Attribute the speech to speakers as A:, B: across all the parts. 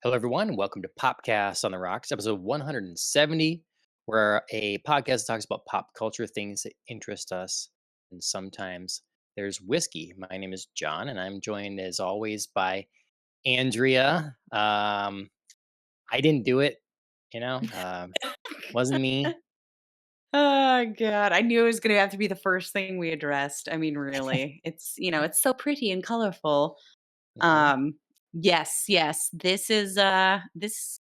A: Hello, everyone. Welcome to Popcast on the Rocks, episode 170, where a podcast talks about pop culture things that interest us. And sometimes there's whiskey. My name is John, and I'm joined, as always, by Andrea. I didn't do it, wasn't me.
B: Oh god, I knew it was gonna have to be the first thing we addressed. I mean, really. It's so pretty and colorful.
A: Hmm.
B: Yes, yes. This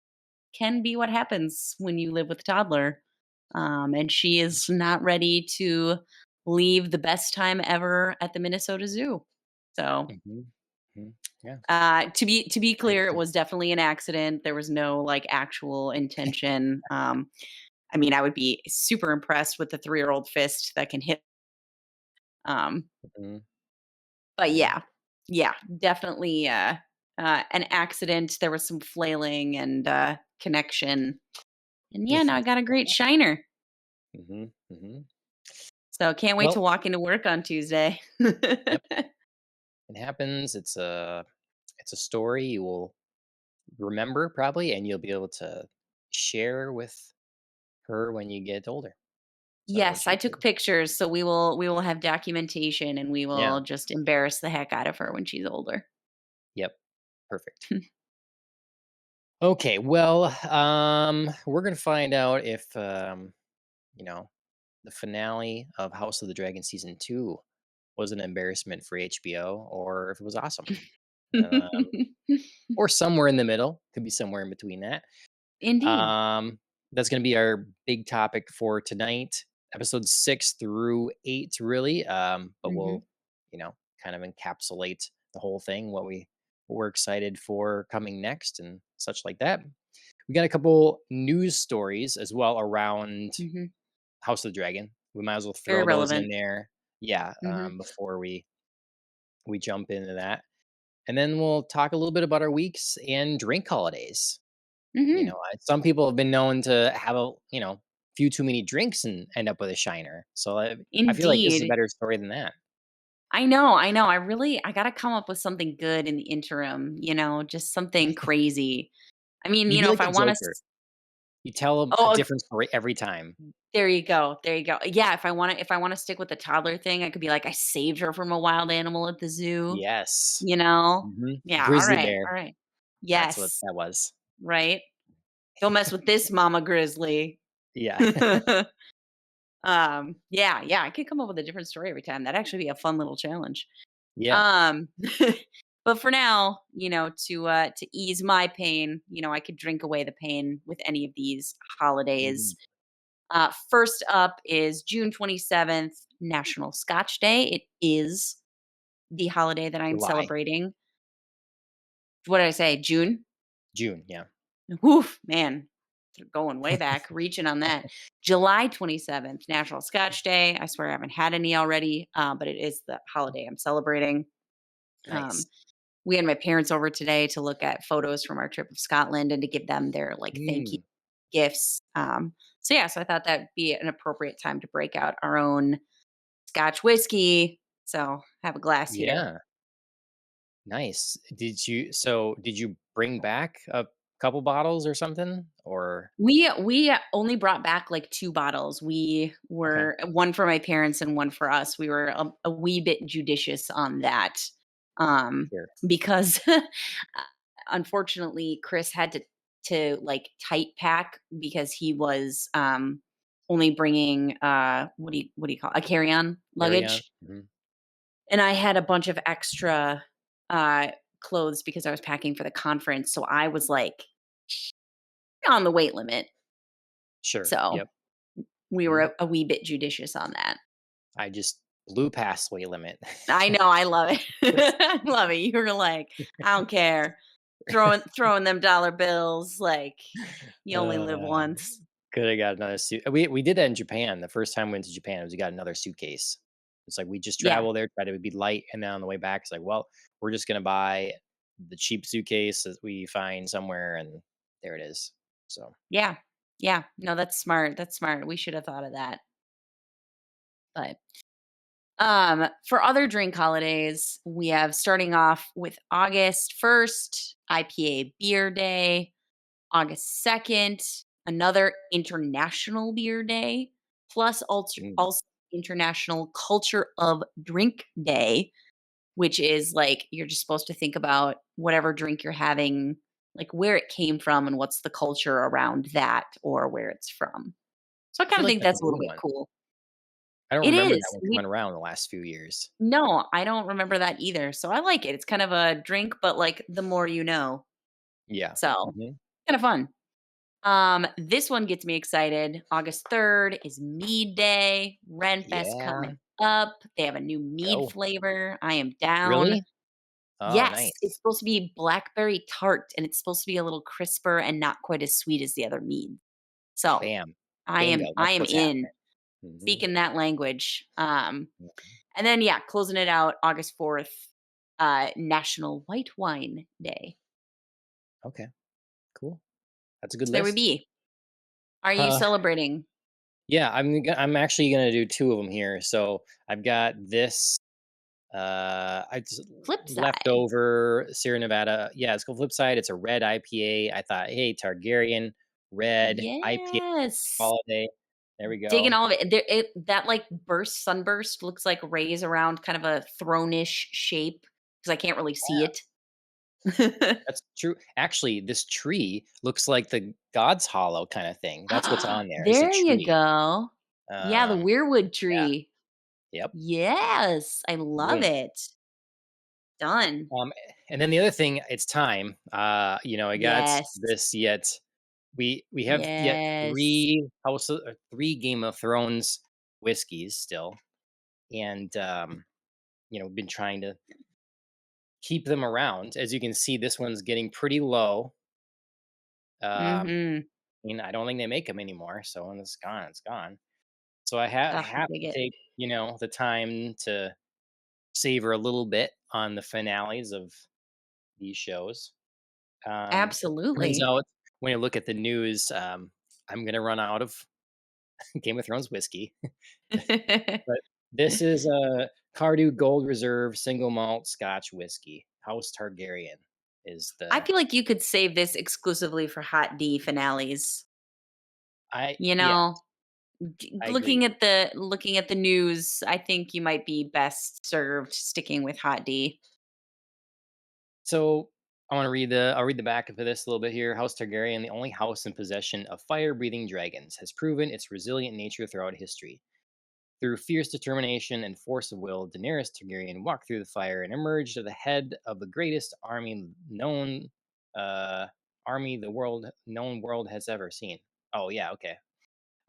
B: can be what happens when you live with a toddler. And she is not ready to leave the best time ever at the Minnesota Zoo. So,
A: Hmm. Hmm. Yeah.
B: to be
A: I
B: clear, it was definitely an accident. There was no like actual intention. I mean, I would be super impressed with the 3-year-old fist that can hit. Um,
A: Hmm.
B: but
A: Yeah.
B: yeah, yeah, definitely an accident. There was some flailing and connection, and yeah, now I got a great shiner.
A: Hmm. Hmm.
B: So can't wait to
A: Well,
B: walk into work on Tuesday.
A: yep. It happens. It's a story you will remember probably, and you'll be able to share with her when you get older. So when
B: Yes, I
A: she's
B: took
A: older.
B: pictures, so we will have documentation, and we
A: Yeah.
B: will just embarrass the heck out of her when she's older.
A: Yep. Perfect. Okay. Well, we're gonna find out if you know, the finale of House of the Dragon season 2 was an embarrassment for HBO or if it was awesome. Um, or somewhere in the middle. Could be somewhere in between that.
B: Indeed.
A: Um, that's going to be our big topic for tonight, episode 6 through 8, really. But
B: Hmm.
A: we'll, you know, kind of encapsulate the whole thing, what we're excited for coming next, and such like that. We got a couple news stories as well around
B: Hmm.
A: House of the Dragon. We might as well
B: Very
A: throw those in
B: relevant.
A: there, yeah,
B: Hmm.
A: before we jump into that, and then we'll talk a little bit about our weeks and drink holidays.
B: Hmm.
A: Some people have been known to have few too many drinks and end up with a shiner. So I feel like this is a
B: Indeed.
A: better story than that.
B: I know, I know. I gotta come up with something good in the interim, just something crazy. I mean,
A: You'd be
B: if
A: like
B: I
A: the
B: wanna
A: Joker. You tell a
B: oh,
A: different story every time.
B: there you go, there you go. Yeah, if I wanna stick with the toddler thing, I could be like, I saved her from a wild animal at the zoo,
A: Yes.
B: you know? Yeah,
A: Grizzly bear.
B: all right.
A: That's what
B: Yes,
A: that was.
B: right? Don't mess with this mama grizzly.
A: Yeah.
B: Yeah, yeah, I could come up with a different story every time. That'd actually be a fun little challenge.
A: Yeah.
B: Um, but for now, to ease my pain, I could drink away the pain with any of these
A: Mhm.
B: holidays. First up is June 27th, National Scotch Day. It is the holiday that I'm
A: July.
B: celebrating. What did I say? June?
A: June. Yeah.
B: Woof, man. Going way back, reaching on that. July 27th, National Scotch Day. I swear I haven't had any already, but it is the holiday I'm celebrating. Um,
A: Nice.
B: we had my parents over today to look at photos from our trip of Scotland and to give them their like thank you
A: Mm.
B: gifts. So I thought that'd be an appropriate time to break out our own Scotch whiskey. So have a glass here.
A: Yeah. Nice. Did you bring back a couple bottles or something? Or
B: We only brought back like 2 bottles. We
A: okay.
B: were one for my parents and one for us. We were a wee bit judicious on that,
A: Sure.
B: because unfortunately, Chris had to like tight pack because he was only bringing what do you call a carry on
A: Carry on.
B: luggage,
A: Mhm.
B: and I had a bunch of extra uh, clothes because I was packing for the conference. So I was like on the weight limit.
A: Sure.
B: So
A: Yep.
B: we were
A: Mhm.
B: a wee bit judicious on that.
A: I just blew past weight limit.
B: I know, I love it. I love it. You were like, "I don't care." Throwing them dollar bills, like, you only live
A: Uh,
B: once.
A: Coulda got another suit. We did that in Japan. The first time we went to Japan was we got another suitcase. It's like we just
B: Yeah,
A: travel there, try to be light, and then on the way back, it's like, well, we're just gonna buy the cheap suitcase that we find somewhere, and there it is. So
B: yeah, yeah. No, that's smart, that's smart. We should have thought of that. But For other drink holidays, we have starting off with August 1st, IPA Beer Day, August 2nd, another International Beer Day, plus
A: Mm.
B: also International Culture of Drink Day, which is like you're just supposed to think about whatever drink you're having, like where it came from and what's the culture around that or where it's from. So I
A: I
B: kind
A: feel
B: of
A: like
B: think
A: that's a
B: that's a
A: new
B: little bit
A: one.
B: cool.
A: I don't
B: It
A: remember that
B: is.
A: one coming around the last few years.
B: No, I don't remember that either. So I like it. It's kind of a drink, but like the more you know.
A: Yeah.
B: So
A: Mhm.
B: kind of fun. This one gets me excited. August 3rd is Mead Day. Renfest
A: Yeah.
B: coming up. They have a new mead
A: Go.
B: flavor. I am down.
A: Really? Oh,
B: Yes, it's
A: nice.
B: supposed to be blackberry tart and it's supposed to be a little crisper and not quite as sweet as the other mead. So
A: Bam.
B: I am
A: Bingo.
B: I
A: That's
B: am
A: what's
B: in
A: happening. Mhm.
B: speaking that language.
A: Mhm.
B: And then yeah, closing it out August 4th, National White Wine Day.
A: Okay. Cool. That's a good
B: So there we
A: list.
B: be. Are you
A: Uh,
B: celebrating?
A: yeah, I'm actually gonna do 2 of them here. So, I've got this, I just
B: Flip side.
A: leftover Sierra Nevada, yeah, it's called Flipside, it's a red IPA. I thought, "Hey, Targaryen, red IPA
B: Yes.
A: holiday." There we
B: Digging
A: go.
B: all of it. That like sunburst looks like rays around kind of a throne-ish shape because I can't really see it.
A: That's true. Actually, this tree looks like the God's Hollow kinda thing. That's what's on there, is a
B: There you
A: tree.
B: go. Yeah, the
A: Um,
B: weirwood
A: yeah,
B: tree.
A: yep,
B: Yes, I love
A: boom.
B: it. Done.
A: Um, and then the other thing, it's time. I got
B: Yes.
A: this yet. We have yet
B: Yes.
A: 3 Game of Thrones whiskeys still, and we've been trying to keep them around. As you can see, this one's getting pretty low.
B: Mhm.
A: I don't think they make them anymore. So when it's gone, it's gone. So I
B: Ugh, I
A: have
B: dig
A: to
B: it.
A: take the time to savor a little bit on the finales of these shows. Turns
B: Absolutely.
A: out when you look at the news, I'm gonna run out of Game of Thrones whiskey, but this is a Cardew Gold Reserve single malt Scotch whiskey. House Targaryen is
B: I
A: the
B: feel like you could save this exclusively for Hot D finales.
A: I
B: You
A: yeah,
B: know,
A: I agree.
B: looking at the news, I think you might be best served sticking with Hot D.
A: So I'll read the back of this a little bit here. House Targaryen, the only house in possession of fire-breathing dragons, has proven its resilient nature throughout history. Through fierce determination and force of will, Daenerys Targaryen walked through the fire and emerged at the head of the greatest uh, army the world has ever seen. Oh yeah, okay.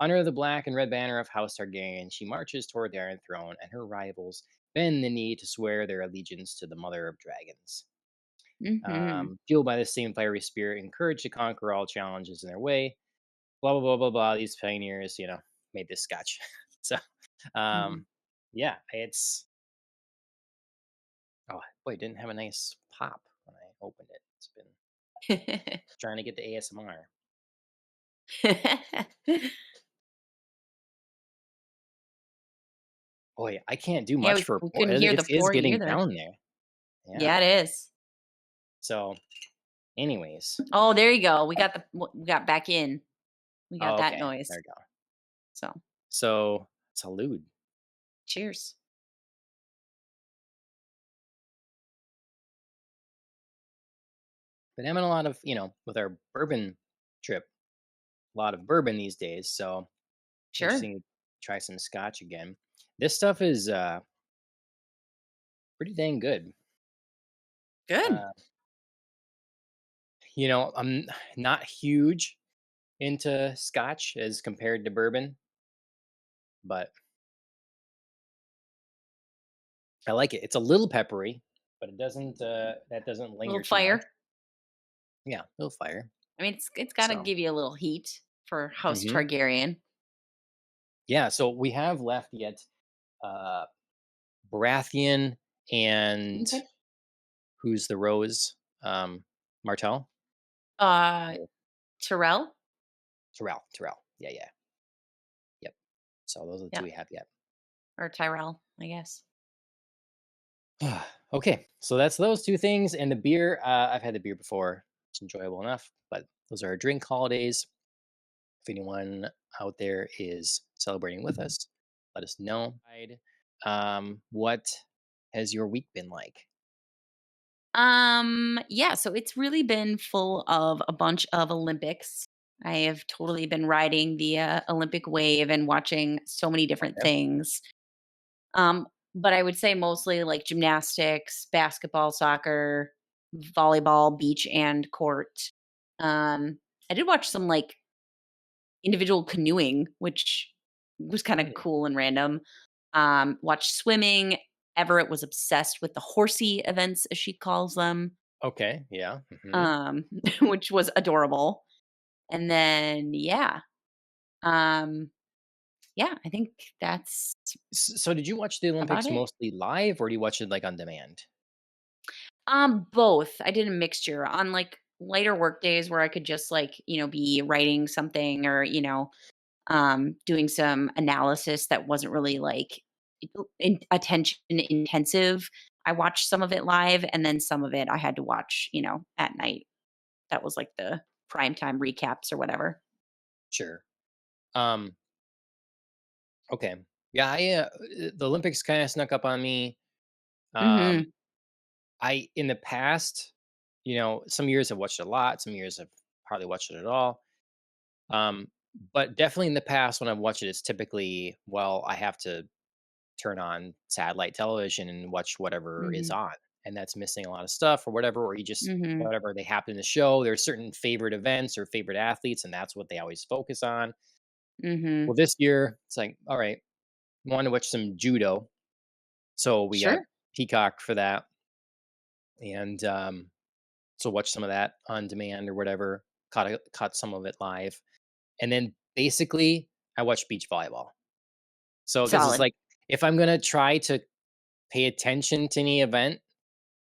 A: Under the black and red banner of House Targaryen, she marches toward the Iron Throne, and her rivals bend the knee to swear their allegiance to the Mother of Dragons.
B: Mhm.
A: Fueled by the same fiery spirit, encouraged to conquer all challenges in their way. Blah blah blah blah blah. These pioneers, made this scotch. So,
B: Mhm.
A: um, yeah, it's oh boy, it didn't have a nice pop when I opened it. It's been trying to get the ASMR. Boy, I can't do
B: Yeah,
A: much for
B: we
A: pour.
B: couldn't hear
A: It
B: the
A: is
B: pour
A: getting
B: either.
A: down there. Yeah.
B: Yeah, it is.
A: So, anyways,
B: Oh, there you go. We got back in. We got
A: oh,
B: that
A: okay,
B: noise.
A: there we go.
B: So,
A: So, salute.
B: cheers.
A: Been having a lot of with our bourbon trip, a lot of bourbon these days. So
B: Sure.
A: interesting to try some scotch again. This stuff is pretty dang good.
B: Good.
A: Uh, I'm not huge into scotch as compared to bourbon, but I like it. It's a little peppery, but it doesn't that doesn't
B: Little
A: linger too much.
B: fire.
A: Yeah, a little fire.
B: I mean, it's got to
A: So,
B: give you a little heat for House
A: hmm
B: Targaryen.
A: yeah. So we have left yet uh, Baratheon and
B: Okay.
A: who's the Rose Martell.
B: Uh,
A: Or
B: Terrell.
A: Terrell. Yeah, yeah. Yep. So those are the two
B: Yeah,
A: we have yet.
B: or Tyrell. I guess.
A: Okay, so that's those two things, and the beer. I've had the beer before; it's enjoyable enough. But those are our drink holidays. If anyone out there is celebrating with us, let us know. What has your week been like?
B: Yeah, so it's really been full of a bunch of Olympics. I have totally been riding the Olympic wave and watching so many different
A: Okay.
B: things. But I would say mostly like gymnastics, basketball, soccer, volleyball, beach and court. I did watch some like individual canoeing, which was kind of
A: Oh, yeah.
B: cool and random. Watched swimming. Everett was obsessed with the horsey events, as she calls them,
A: Okay. Yeah. Hmm.
B: um, which was adorable. And then, um, yeah, I think that's
A: So, did you watch the
B: about
A: Olympics
B: it.
A: mostly live, or do you watch it like on demand?
B: Both. I did a mixture on like lighter work days where I could just like, be writing something or, doing some analysis that wasn't really like attention intensive. I watched some of it live and then some of it I had to watch, at night. That was like the primetime recaps or whatever.
A: Sure. Um. Okay. Yeah. The Olympics kind of snuck up on me. Um.
B: Mhm.
A: I in the past, some years I've watched it a lot. Some years I've hardly watched it at all. Um. But definitely in the past, when I've watched it, it's typically, well, I have to turn on satellite television and watch whatever is
B: Mhm.
A: on, and that's missing a lot of stuff or whatever, or you just
B: Mhm.
A: whatever they happen to show. There's certain favorite events or favorite athletes, and that's what they always focus on. Well,
B: Mhm.
A: this year it's like, all right, want to watch some judo, so we got
B: Sure.
A: Peacock for that, and so watch some of that on demand or whatever. Caught some of it live, and then basically I watched beach volleyball. So because it's
B: Solid.
A: like, if I'm gonna try to pay attention to any event,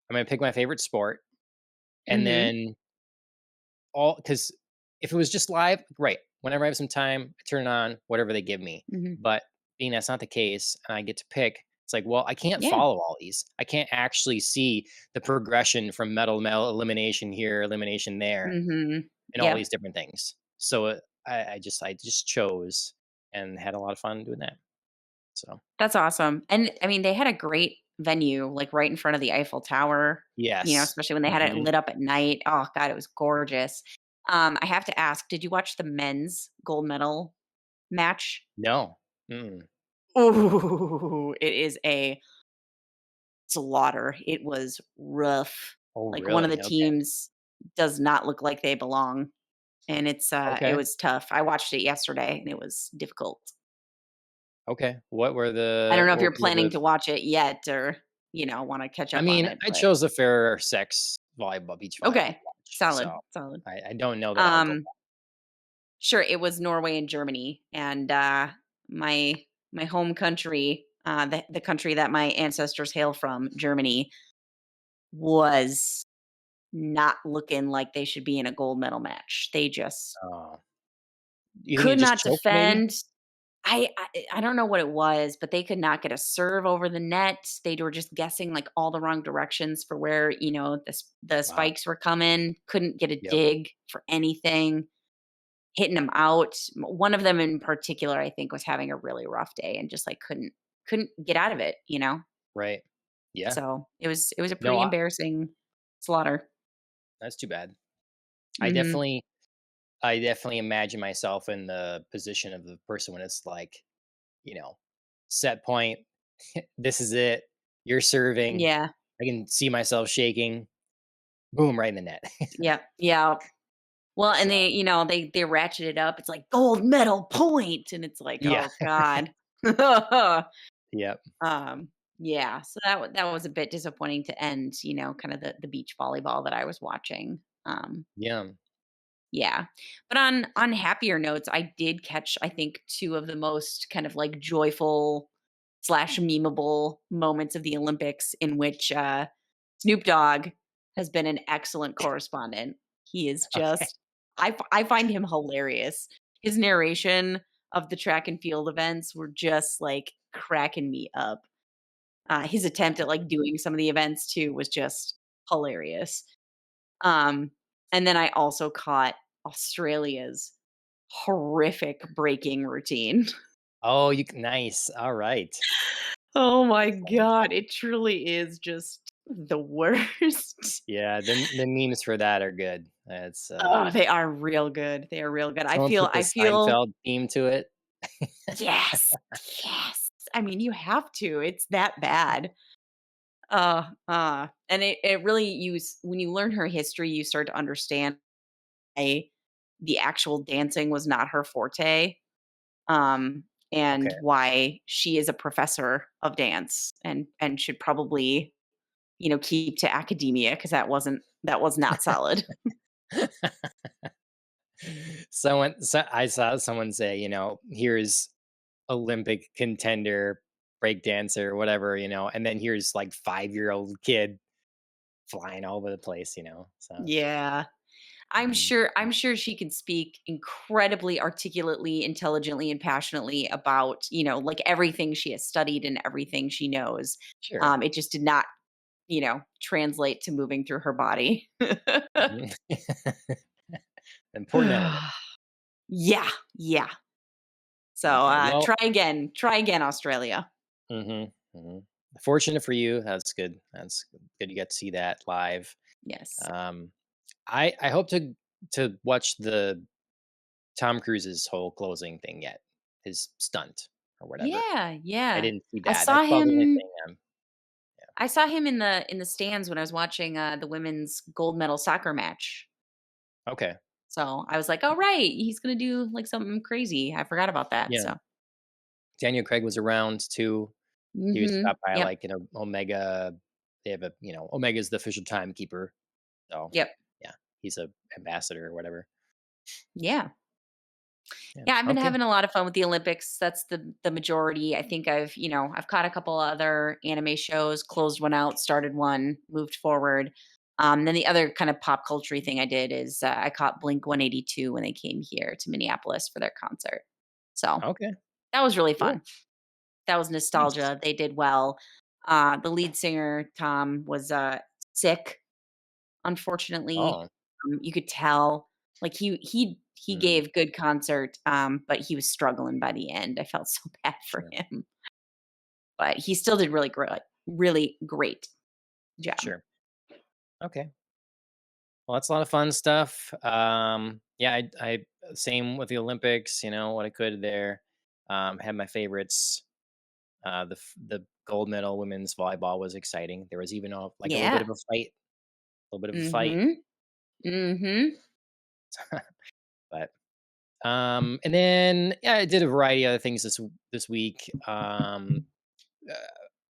A: I'm gonna pick my favorite sport, and
B: Mhm.
A: then all because if it was just live, great. Whenever I have some time, I turn it on, whatever they give me.
B: Mhm.
A: But being that's not the case, and I get to pick, it's like, well, I can't
B: Yeah.
A: follow all these. I can't actually see the progression from metal elimination here, elimination there,
B: Mhm.
A: and all
B: Yep.
A: these different things. So I just chose and had a lot of fun doing that. So
B: That's awesome. And I mean, they had a great venue, like right in front of the Eiffel Tower,
A: yes.
B: especially when they had it
A: Hmm.
B: lit up at night. Oh God, it was gorgeous. I have to ask, did you watch the men's gold medal match?
A: No. Mm.
B: Oh, it is a slaughter. It was rough.
A: Oh,
B: Like one of the
A: really? Okay.
B: teams does not look like they belong. And it
A: Okay.
B: was tough. I watched it yesterday and it was difficult.
A: Okay.
B: I don't know if
A: What
B: you're
A: were
B: planning
A: the
B: to watch it yet or, want to catch
A: I
B: up on
A: mean,
B: it,
A: I
B: but
A: chose the fair sex beach volleyball
B: okay.
A: to watch, so
B: Solid, solid.
A: I don't know that I'll go
B: Um,
A: back.
B: sure, it was Norway and Germany, and, my my home country, the country that my ancestors hail from, Germany, was not looking like they should be in a gold medal match. They just
A: Oh, you think it
B: could
A: just
B: not
A: choked maybe?
B: defend. I don't know what it was, but they could not get a serve over the net. They were just guessing, like, all the wrong directions for where, the
A: Wow.
B: spikes were coming, couldn't get a
A: Yep.
B: dig for anything. Hitting them out. One of them in particular, I think, was having a really rough day and just, like, couldn't get out of it?
A: Right. Yeah.
B: So, it was a
A: No,
B: pretty embarrassing slaughter.
A: that's too bad. I
B: Mhm.
A: definitely I definitely imagine myself in the position of the person when it's like, you know, set point, this is it, you're serving,
B: Yeah.
A: I can see myself shaking, boom, right in the net.
B: Yep. Yeah. Well, and
A: So,
B: they ratchet it up. It's like gold medal point, and it's like,
A: yeah.
B: "Oh god."
A: Yep.
B: Yeah, so that was a bit disappointing to end, kind of the beach volleyball that I was watching.
A: Yeah.
B: Yeah. But on happier notes, I did catch, I think, two of the most kind of like joyful slash memeable moments of the Olympics in which Snoop Dogg has been an excellent correspondent. He is
A: Okay.
B: just I find him hilarious. His narration of the track and field events were just like cracking me up. His attempt at, like, doing some of the events too was just hilarious. Um, and then I also caught Australia's horrific breaking routine.
A: Oh, nice. All right.
B: Oh my god, it truly is just the worst.
A: Yeah, the memes for that are good. That's
B: Oh, they are real good. They are real good. I
A: someone
B: feel
A: put the
B: I feel
A: Seinfeld theme to it.
B: yes, yes. I mean, you have to. It's that bad. And it really when you learn her history, you start to understand why the actual dancing was not her forte. Um, and
A: Okay.
B: why she is a professor of dance and should probably, keep to academia because that was not solid.
A: I saw someone say, here's Olympic contender, break dancer, whatever, and then here's like 5-year-old kid flying all over the place, So
B: Yeah.
A: mhm,
B: I'm sure she can speak incredibly articulately, intelligently, and passionately about, like everything she has studied and everything she knows.
A: sure.
B: It just did not, translate to moving through her body.
A: Mhm. Important element.
B: Yeah, yeah. So,
A: Okay. Well,
B: try again, Australia.
A: mhm, mhm. Fortunate for you. That's good. That's good. You got to see that live.
B: Yes.
A: Um, I hope to watch the Tom Cruise's whole closing thing yet, his stunt or whatever.
B: Yeah,
A: I
B: yeah.
A: didn't see
B: I
A: that.
B: saw
A: That's about the only
B: him
A: thing.
B: I saw him in the stands when I was watching, the women's gold medal soccer match.
A: Okay.
B: So, I was like, "Oh, right, he's gonna do, like, something crazy." I forgot about that,
A: Yeah.
B: so
A: Daniel Craig was around too. He was
B: mhm.
A: stopped by
B: Yep,
A: like Omega. They have Omega's the official timekeeper. So
B: yep.
A: yeah, he's a ambassador or whatever.
B: Yeah.
A: Yeah.
B: Yeah, I've been
A: Okay.
B: having a lot of fun with the Olympics. That's the majority. I think I've caught a couple other anime shows, closed one out, started one, moved forward. Then the other kind of pop culture thing I did is I caught Blink 182 when they came here to Minneapolis for their concert. So
A: Okay.
B: that was really
A: Cool.
B: fun. That was
A: Nice.
B: nostalgia. They did well. The lead singer, Tom, was sick, unfortunately.
A: Oh.
B: You could tell, like, he
A: Mm,
B: gave good concert, but he was struggling by the end. I felt so bad for
A: sure.
B: him, but he still did really great job.
A: Sure. Okay. Well, that's a lot of fun stuff. Yeah, I same with the Olympics. What I could there. Had my favorites. The gold medal women's volleyball was exciting. There was even like a little bit
B: Yeah.
A: of a fight, a little bit of a fight,
B: Mhm. Mhm.
A: but and then yeah, I did a variety of other things this week.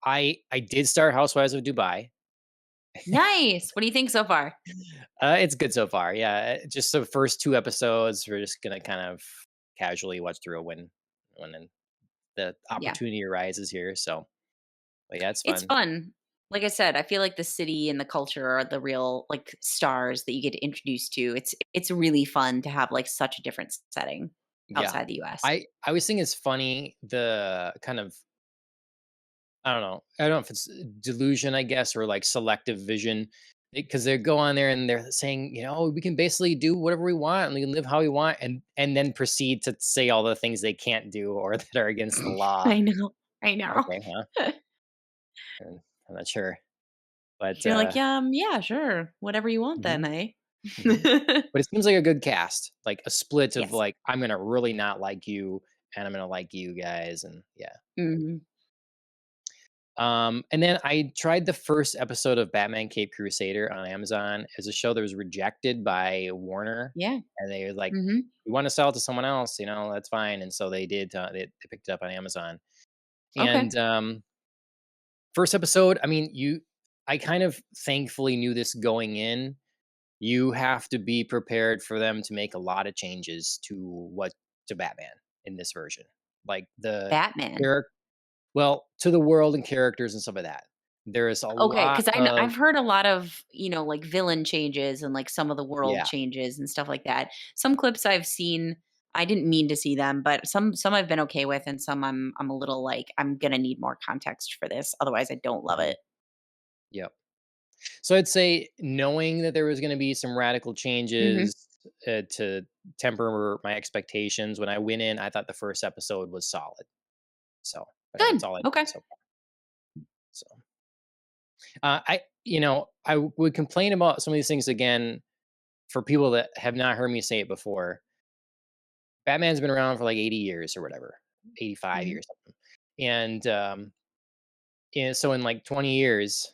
A: Uh, I did start Housewives of Dubai.
B: Nice. What do you think so far?
A: It's good so far. Yeah, just the first 2 episodes. We're just gonna kind of casually watch through when the
B: Yeah.
A: opportunity arises here. So, but yeah, it's
B: It's
A: fun.
B: fun. Like I said, I feel like the city and the culture are the real, like, stars that you get introduced to. It's really fun to have, like, such a different setting
A: Yeah,
B: outside the US.
A: I always think it's funny the kind of I don't know. I don't know if it's delusion, I guess, or like selective vision. Because they go on there and they're saying, we can basically do whatever we want and we can live how we want, and then proceed to say all the things they can't do or that are against the law.
B: I know. I know.
A: Okay, huh? I'm not sure, but
B: You're like, yeah, sure. Whatever you want then,
A: mhm,
B: eh?"
A: mhm. But it seems like a good cast, like a split of
B: Yes.
A: like I'm gonna really not like you, and I'm gonna like you guys, and yeah.
B: Mhm.
A: And then I tried the first episode of Batman Cape Crusader on Amazon as a show that was rejected by Warner,
B: Yeah.
A: and they were like,
B: Mhm.
A: "We want to sell it to someone else, that's fine." And so they did. They picked it up on Amazon.
B: Okay.
A: And first episode, I mean, I kind of thankfully knew this going in. You have to be prepared for them to make a lot of changes to Batman in this version, like
B: Batman.
A: to the world and characters and stuff like that. There is a
B: Okay,
A: lot
B: because
A: of
B: I've heard a lot of, like, villain changes and, like, some of the world
A: yeah,
B: changes and stuff like that. Some clips I've seen, I didn't mean to see them, but some I've been okay with, and some I'm a little like, I'm gonna need more context for this, otherwise I don't love
A: Mhm.
B: it.
A: Yep. So I'd say knowing that there was gonna be some radical
B: Mhm.
A: changes, to temper my expectations, when I went in, I thought the first episode was solid. So, that's
B: Good.
A: all I'd say
B: Okay.
A: so far. So, I would complain about some of these things again for people that have not heard me say it before. Batman's been around for like 80 years or whatever, 85
B: Mhm.
A: years, something. And so in like 20 years,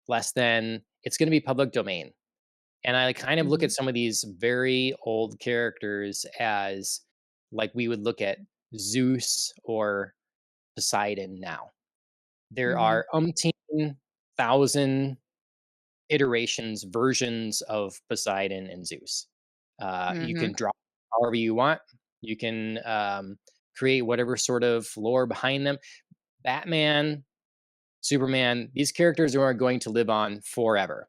A: less than, it's going to be public domain. And I kind of look at
B: Mhm.
A: some of these very old characters as like we would look at Zeus or Poseidon now. There
B: Mhm.
A: are umpteen thousand iterations, versions of Poseidon and Zeus. You can
B: Mhm.
A: draw however you want. You can create whatever sort of lore behind them. Batman, Superman, these characters are going to live on forever,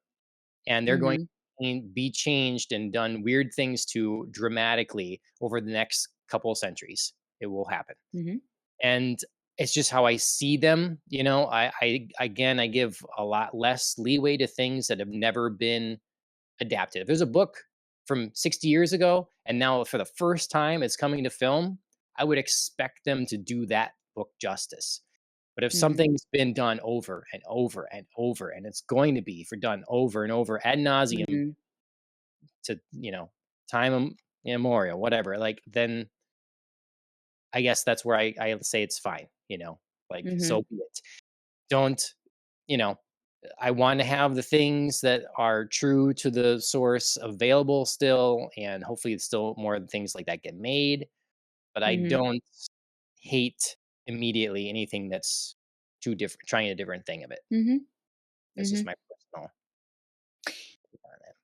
A: and they're going
B: Mhm.
A: to be changed and done weird things to dramatically over the next couple of centuries. It will happen,
B: Mhm.
A: and it's just how I see them. I give a lot less leeway to things that have never been adapted. If there's a book from 60 years ago and now for the first time it's coming to film, I would expect them to do that book justice. But if
B: Mhm.
A: something's been done over and over and over, and it's going to be for done over and over ad nauseum
B: Mhm.
A: to, time immemorial, whatever, like, then I guess that's where I say it's fine, like, so
B: Mhm.
A: be it. Don't, you know, I want to have the things that are true to the source available still, and hopefully, it's still more things like that get made. But I
B: Mhm.
A: don't hate immediately anything that's too different, trying a different thing of it.
B: Mhm.
A: That's just
B: Mhm.
A: my personal take on it.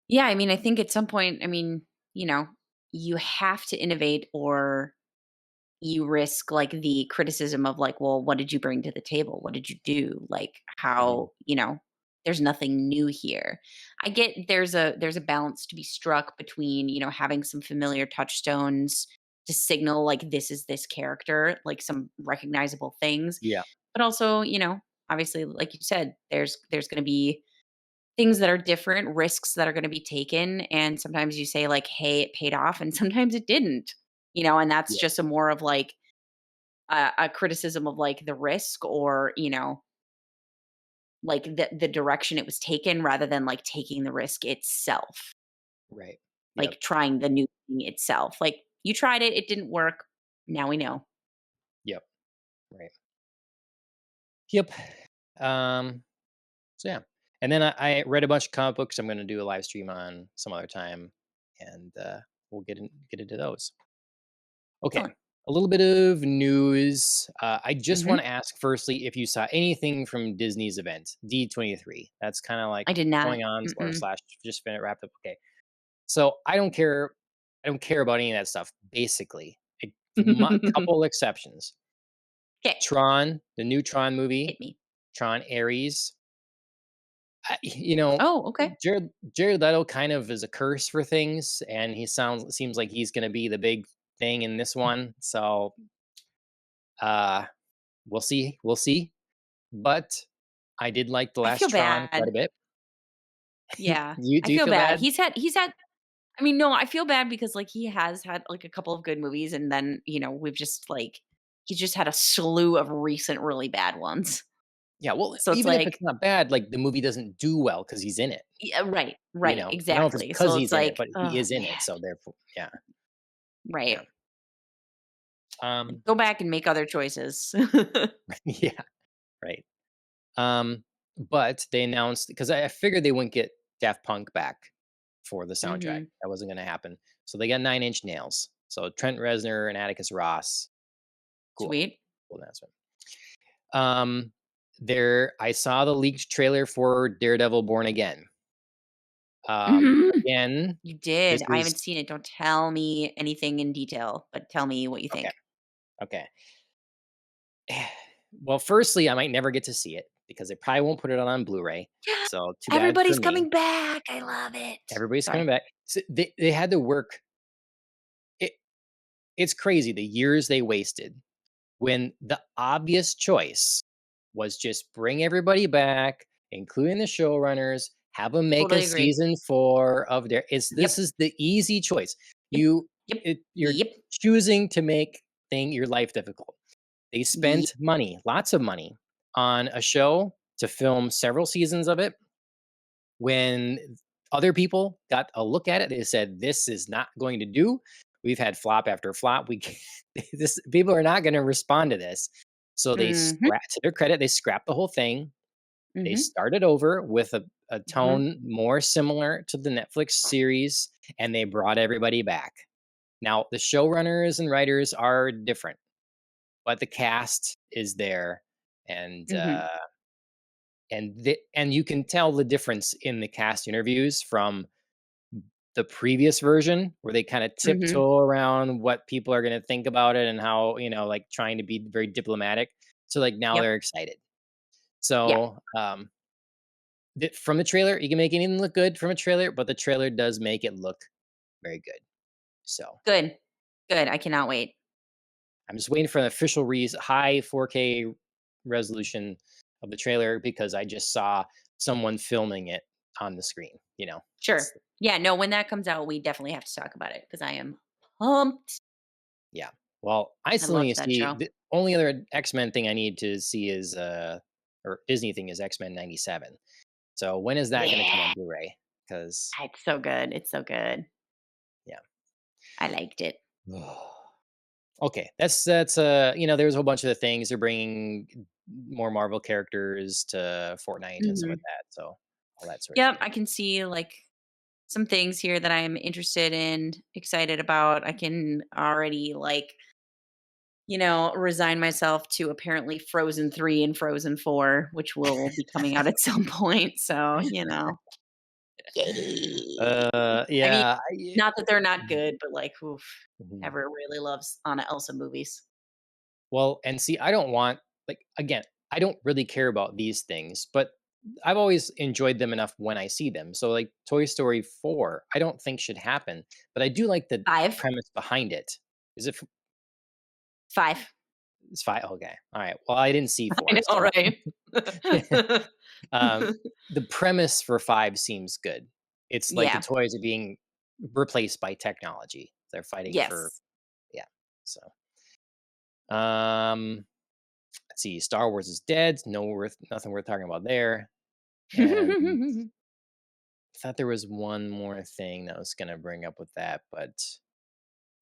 B: Yeah, I mean, I think at some point, I mean, you have to innovate or you risk like the criticism of like, well, what did you bring to the table? What did you do? Like
A: Mhm.
B: how, there's nothing new here. I get there's a balance to be struck between, having some familiar touchstones to signal like this is this character, like some recognizable things,
A: Yeah,
B: but also, obviously like you said, there's going to be things that are different, risks that are gonna be taken, and sometimes you say like, "Hey, it paid off," and sometimes it didn't, and that's
A: yeah,
B: just a more of like a criticism of like the risk or, like the direction it was taken rather than like taking the risk itself,
A: right. Yep,
B: like trying the new thing itself. Like, you tried it, it didn't work, now we know.
A: yep, right. Yep. Um, so yeah. And then I read a bunch of comic books I'm gonna do a live stream on some other time, and we'll get into those. Okay.
B: Excellent.
A: A little bit of news. I just want
B: Mhm.
A: to ask firstly if you saw anything from Disney's event, D23. That's kind of like
B: I did not.
A: going on or
B: Mm-mm.
A: slash just wrapped up. Okay. So I don't care. I don't care about any of that stuff, basically. Couple exceptions.
B: 'Kay.
A: Tron, the new Tron movie,
B: Hit me.
A: Tron Ares.
B: Oh, okay.
A: Jared Leto kind of is a curse for things, and seems like he's going to be the big thing in this one. So uh, we'll see. But I did like the
B: I
A: last
B: feel
A: Tron quite a
B: bad.
A: bit.
B: Yeah,
A: You
B: I
A: do you
B: feel
A: feel
B: bad.
A: bad?
B: He's had I mean, no, I feel bad because, like, he has had, like, a couple of good movies, and then, we've just, like he's just had a slew of recent really bad ones.
A: Yeah, well,
B: So it's
A: even if it's
B: like
A: not bad, like, the movie doesn't do well because he's in it,
B: yeah, right,
A: you
B: right,
A: know? I don't know if it's
B: exactly.
A: because
B: So it's
A: he's in it,
B: like,
A: but he
B: oh,
A: is in it,
B: man.
A: so therefore yeah, yeah.
B: Right.
A: Um,
B: Go back and make other choices.
A: yeah, right. Um, but they announced because I figured they wouldn't get Daft Punk back for the soundtrack.
B: Mhm.
A: That wasn't gonna happen. So they got Nine Inch Nails. So Trent Reznor and Atticus Ross. Cool.
B: Sweet.
A: Cool announcement. Um, I saw the leaked trailer for Daredevil Born Again.
B: Mhm.
A: Again,
B: You
A: this
B: did. I
A: is
B: haven't seen it. Don't tell me anything in detail, but tell me what you
A: okay,
B: think.
A: okay. Well, firstly, I might never get to see it because they probably won't put it on Blu-ray, so too bad for
B: Everybody's
A: me.
B: coming back. I love it.
A: Everybody's coming
B: Sorry.
A: back. So they had to work it's crazy the years they wasted when the obvious choice was just bring everybody back, including the showrunners, have them make a
B: Totally agree.
A: season 4 of their it's this
B: Yep.
A: is the easy choice.
B: Yep.
A: You
B: Yep.
A: you're
B: Yep.
A: choosing to make your life difficult. They
B: Yep.
A: spent money, lots of money, on a show to film several seasons of it. When other people got a look at it, they said, "This is not going to do. We've had flop after flop. We can't, this people are not going to respond to this." So they
B: Mhm.
A: scrapped. To their credit, they scrapped the whole thing. They
B: Mhm.
A: started over with a
B: Mhm.
A: tone more similar to the Netflix series, and they brought everybody back. Now the showrunners and writers are different, but the cast is there, and
B: Mhm.
A: and you can tell the difference in the cast interviews from the previous version where they kind of
B: Mhm.
A: tiptoe around what people are going to think about it and how, like trying to be very diplomatic. So like now
B: Yep.
A: they're excited.
B: Yeah.
A: So from the trailer, you can make anything look good from a trailer, but the trailer does make it look very good. So
B: Good. Good. I cannot wait.
A: I'm just waiting for an official high 4K resolution of the trailer because I just saw someone filming it on the screen.
B: Sure.
A: That's
B: Yeah, no, when that comes out, we definitely have to talk about it because I am pumped.
A: Yeah. Well, I
B: I
A: still need
B: loved
A: to
B: that
A: see
B: show.
A: the only other X-Men thing I need to see is or Disney thing is X-Men 97. So when is that gonna come
B: Yeah.
A: on Blu-ray? Because
B: It's so good. It's so good.
A: yeah.
B: I liked it.
A: Okay. That's there's a whole bunch of the things. They're bringing more Marvel characters to Fortnite and stuff like
B: Mhm.
A: that. So all that sort of
B: Yep,
A: thing.
B: I can see, like, some things here that I'm interested in, excited about. I can already, like, resign myself to apparently Frozen 3 and Frozen 4, which will be coming out at some point, so, yay. I mean,
A: Yeah.
B: not that they're not good, but, like, oof,
A: Mhm.
B: never really loves Anna Elsa movies.
A: Well, and see, I don't want again, I don't really care about these things, but I've always enjoyed them enough when I see them. So like Toy Story 4, I don't think should happen, but I do like the
B: 5?
A: premise behind it. Is it
B: 5.
A: it's 5? Okay. All right. Well, I didn't see
B: I
A: 4,
B: know,
A: so
B: right?
A: um the premise for 5 seems good. It's like the
B: Yeah.
A: toys are being replaced by technology. They're fighting for
B: Yes.
A: yeah. So, um let's see, Star Wars is dead. Nothing worth talking about there. And I thought there was one more thing that I was gonna bring up with that, but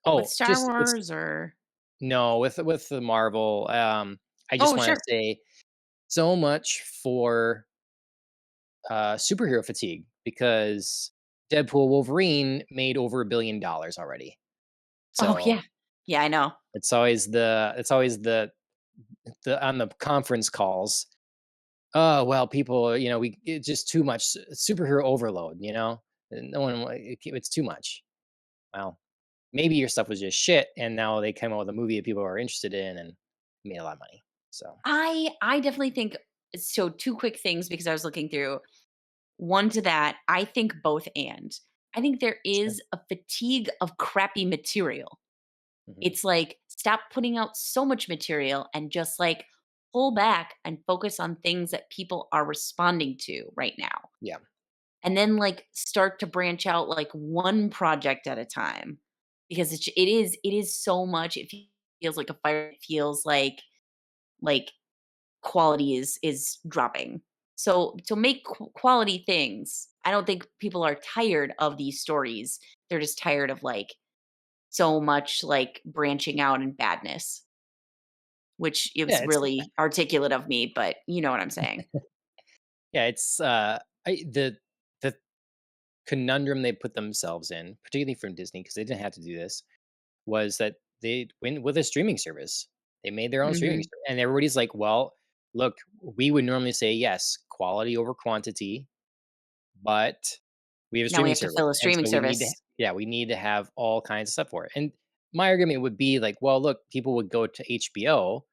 B: With
A: oh,
B: Star
A: just it's
B: Wars or
A: no, with the Marvel. I just
B: Oh,
A: want to
B: sure.
A: say so much for superhero fatigue because Deadpool Wolverine made over $1 billion already.
B: Oh,
A: So
B: yeah. Yeah, I know.
A: it's always the on the conference calls. Oh well, people, it's just too much superhero overload. And no one, it's too much. Well, maybe your stuff was just shit, and now they came out with a movie that people are interested in and made a lot of money. So
B: I definitely think so 2 quick things because I was looking through. One to that, I think both and. I think there
A: sure.
B: is a fatigue of crappy material.
A: Hmm.
B: It's like, stop putting out so much material and just, like, pull back and focus on things that people are responding to right now.
A: Yeah,
B: And then, like, start to branch out, like, one project at a time because it is so much. It feels like a fire. It feels like quality is dropping. So make quality things. I don't think people are tired of these stories. They're just tired of, like, so much, like, branching out and badness, which it
A: yeah,
B: was really articulate of me, but you know what I'm saying.
A: it's the conundrum they put themselves in, particularly from Disney, because they didn't have to do this, was that they went with a streaming service. They made their own streaming
B: Mhm.
A: service, and everybody's like, "Well, look, we would normally say yes, quality over quantity, but we have a
B: Now we
A: streaming
B: have to
A: service,
B: fill a
A: and
B: streaming
A: so
B: service.
A: we need to have all kinds of stuff for it." And my argument would be like, "Well, look, people would go to HBO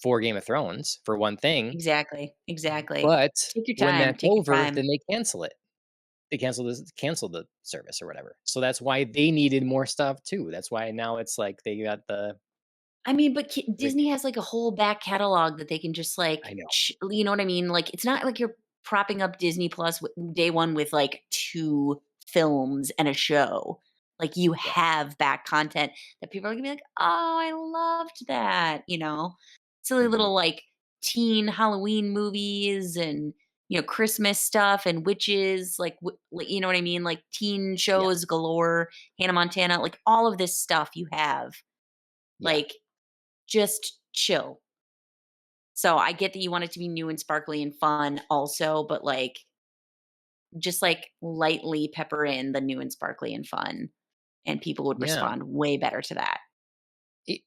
A: for Game of Thrones for one thing,
B: Exactly, exactly.
A: but
B: Take your
A: when
B: time,
A: that's
B: take your
A: over,
B: time.
A: then they cancel it. they canceled the service or whatever. So that's why they needed more stuff too. That's why now it's like they got
B: I mean, but
A: the
B: Disney has, like, a whole back catalog that they can just,
A: I
B: like,
A: know.
B: you know what I mean? Like, it's not like you're propping up Disney Plus day 1 with, like, 2 films and a show. Like, you
A: Yeah.
B: have back content that people are gonna be like, "Oh, I loved that," you know? Silly
A: Mhm.
B: little, like, teen Halloween movies and, Christmas stuff and witches, like, you know what I mean? Like, teen
A: Yeah.
B: shows galore, Hannah Montana, like, all of this stuff you have.
A: Yeah.
B: Like, just chill. So I get that you want it to be new and sparkly and fun also, but, like, just, like, lightly pepper in the new and sparkly and fun, and people would
A: Yeah.
B: respond way better to that.
A: It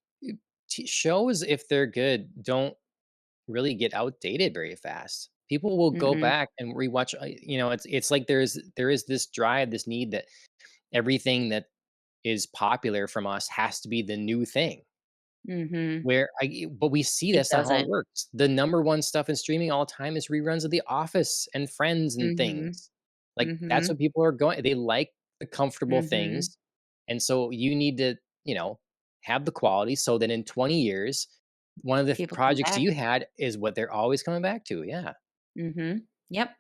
A: shows, if they're good, don't really get outdated very fast. People will go
B: Mhm,
A: back and rewatch, it's like there is this drive, this need that everything that is popular from us has to be the new thing.
B: mhm.
A: But we see
B: It
A: that's not how it
B: doesn't.
A: works. The number one stuff in streaming all the time is reruns of The Office and Friends and
B: Mhm,
A: things. Like, that's
B: mhm,
A: what people are going they like the comfortable
B: mhm.
A: things, and so you need to, have the quality so that in 20 years, one of the
B: People come
A: projects
B: back.
A: you had is what they're always coming back to, yeah.
B: Mhm. Yep,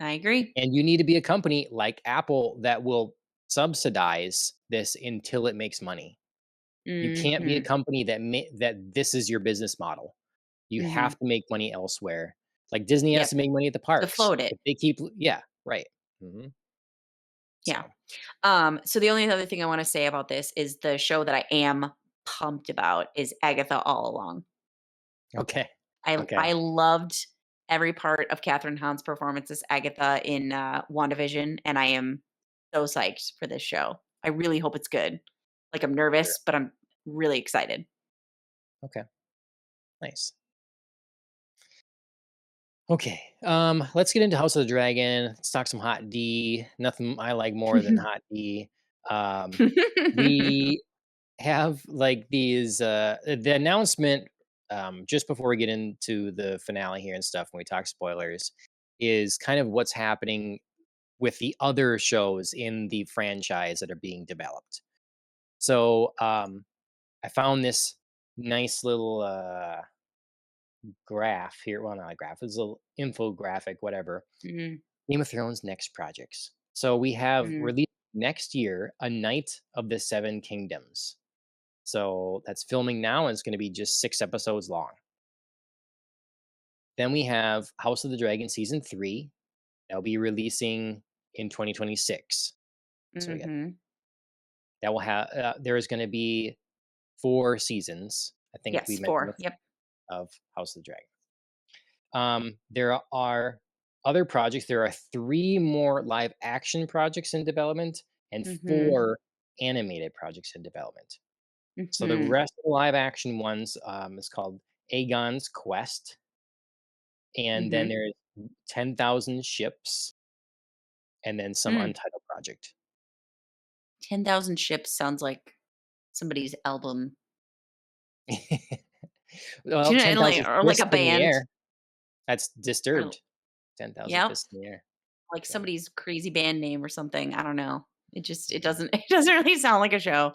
B: I agree.
A: And you need to be a company like Apple that will subsidize this until it makes money. You can't be a
B: Mhm,
A: company that this is your business model. You have
B: mhm.
A: to make money elsewhere. Like, Disney has
B: Yep,
A: to make money at the
B: to
A: parks.
B: float it.
A: If they keep yeah, right. Mhm.
B: Yeah.
A: So,
B: So the only other thing I wanna say about this is the show that I am pumped about is Agatha All Along.
A: okay.
B: I
A: Okay.
B: loved every part of Catherine Hahn's performance as Agatha in, WandaVision, and I am so psyched for this show. I really hope it's good. Like, I'm
A: Sure.
B: nervous, but I'm really excited.
A: Okay. Nice. Okay. Let's get into House of the Dragon. Let's talk some hot D. Nothing I like more than hot D. Um, we have like these the announcement just before we get into the finale here and stuff when we talk spoilers is kind of what's happening with the other shows in the franchise that are being developed. So I found this nice little graph here. Well, not a graph, it's a little infographic, whatever.
B: Mm,
A: Game of Thrones next projects. So we have
B: mm,
A: released next year A Knight of the Seven Kingdoms. So that's filming now, and it's going to be just 6 episodes long. Then we have House of the Dragon season 3. That'll be releasing in 2026. So we got
B: mhm.
A: that will have there is going to be 4 seasons. I think we
B: Yes,
A: mentioned
B: 4.
A: before
B: Yep.
A: of House of the Dragon. There are other projects. There are 3 more live action projects in development and
B: Mhm,
A: 4 animated projects in development. So the
B: mhm,
A: rest of the live action ones is called Aegon's Quest, and then
B: mhm.
A: there's 10,000 Ships, and then some
B: Mm.
A: untitled project.
B: 10,000 Ships sounds like somebody's album.
A: Well,
B: Like
A: 10,000
B: or like a
A: Fists in the
B: band
A: air. That's
B: or
A: Disturbed. 10,000
B: yep.
A: Fists in the air.
B: Like
A: So,
B: somebody's crazy band name or something, I don't know. It
A: mhm.
B: doesn't it doesn't really sound like a show.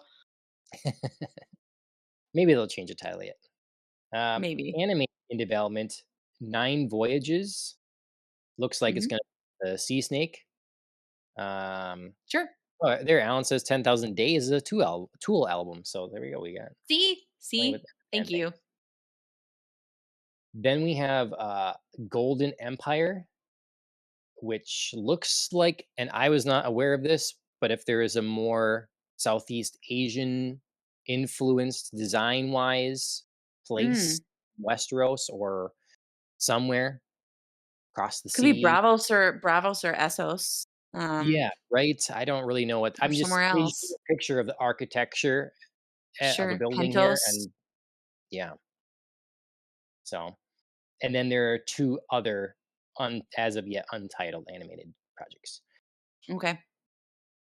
A: Maybe they'll change the title yet.
B: Maybe.
A: Anime in development, 9 Voyages. Looks like it's
B: Mhm.
A: gonna be the Sea Snake. Um,
B: Sure.
A: oh, there, Alan says 10,000 Days is a Tool album. So there we go. We got
B: See?
A: playing with
B: See?
A: the
B: Thank
A: anime.
B: you.
A: Then we have Golden Empire, which looks like, and I was not aware of this, but if there is a more Southeast Asian influenced design wise place,
B: Mm.
A: Westeros or somewhere across the
B: Could be
A: sea.
B: Bravos or Essos,
A: Yeah, right. I don't really know what
B: or
A: I'm
B: somewhere
A: just they just
B: else.
A: showed a picture of the architecture of a
B: Sure.
A: building here,
B: Pentos.
A: and yeah. So, and then there are 2 other as of yet untitled animated projects.
B: Okay.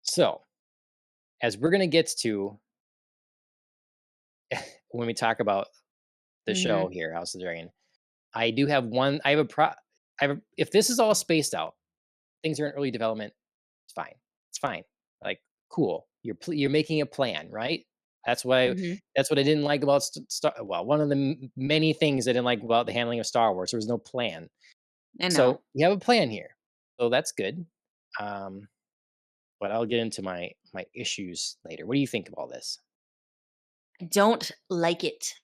A: So, as we're gonna get to when we talk about the show
B: Mhm.
A: here, House of the Dragon, I do have one. I have a if this is all spaced out, things are in early development. It's fine. It's fine. Like, cool. You're making a plan, right? That's why
B: Mhm.
A: that's what I didn't like about Star well, one of the many things I didn't like about the handling of Star Wars. There was no plan.
B: I know.
A: So, you have a plan here. So that's good. Um, but I'll get into my issues later. What do you think of all this?
B: I don't like it.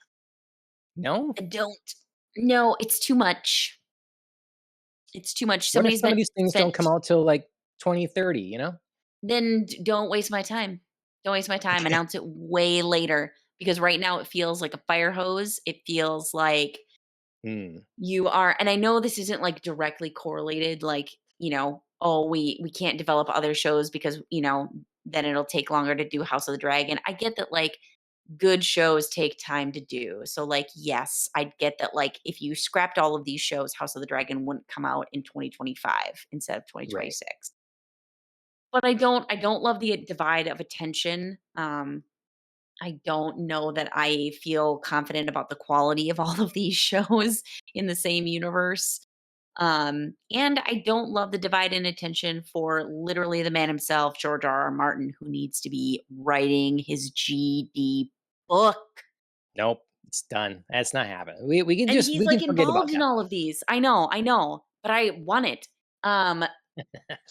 A: No?
B: I don't. No, it's too much. It's too much.
A: What if
B: Somebody's
A: some of
B: been
A: these things don't come
B: spent
A: out till, like, 2030, you know?
B: then don't waste my time. Don't waste my time. Announce it way later because right now it feels like a fire hose. It feels like
A: Hmm,
B: you are, and I know this isn't like directly correlated, like, oh, we can't develop other shows because, then it'll take longer to do House of the Dragon. I get that, like, good shows take time to do. So, like, yes, I get that, like, if you scrapped all of these shows, House of the Dragon wouldn't come out in 2025 instead of
A: right.
B: 2026. But I don't love the divide of attention. I don't know that I feel confident about the quality of all of these shows in the same universe. And I don't love the divide in attention for literally the man himself, George R. R. Martin, who needs to be writing his GD book.
A: Nope, it's done. That's not happening. We can
B: And
A: just
B: he's
A: we can
B: like
A: forget about
B: involved in
A: that.
B: all of these. I know, but I want it. Um,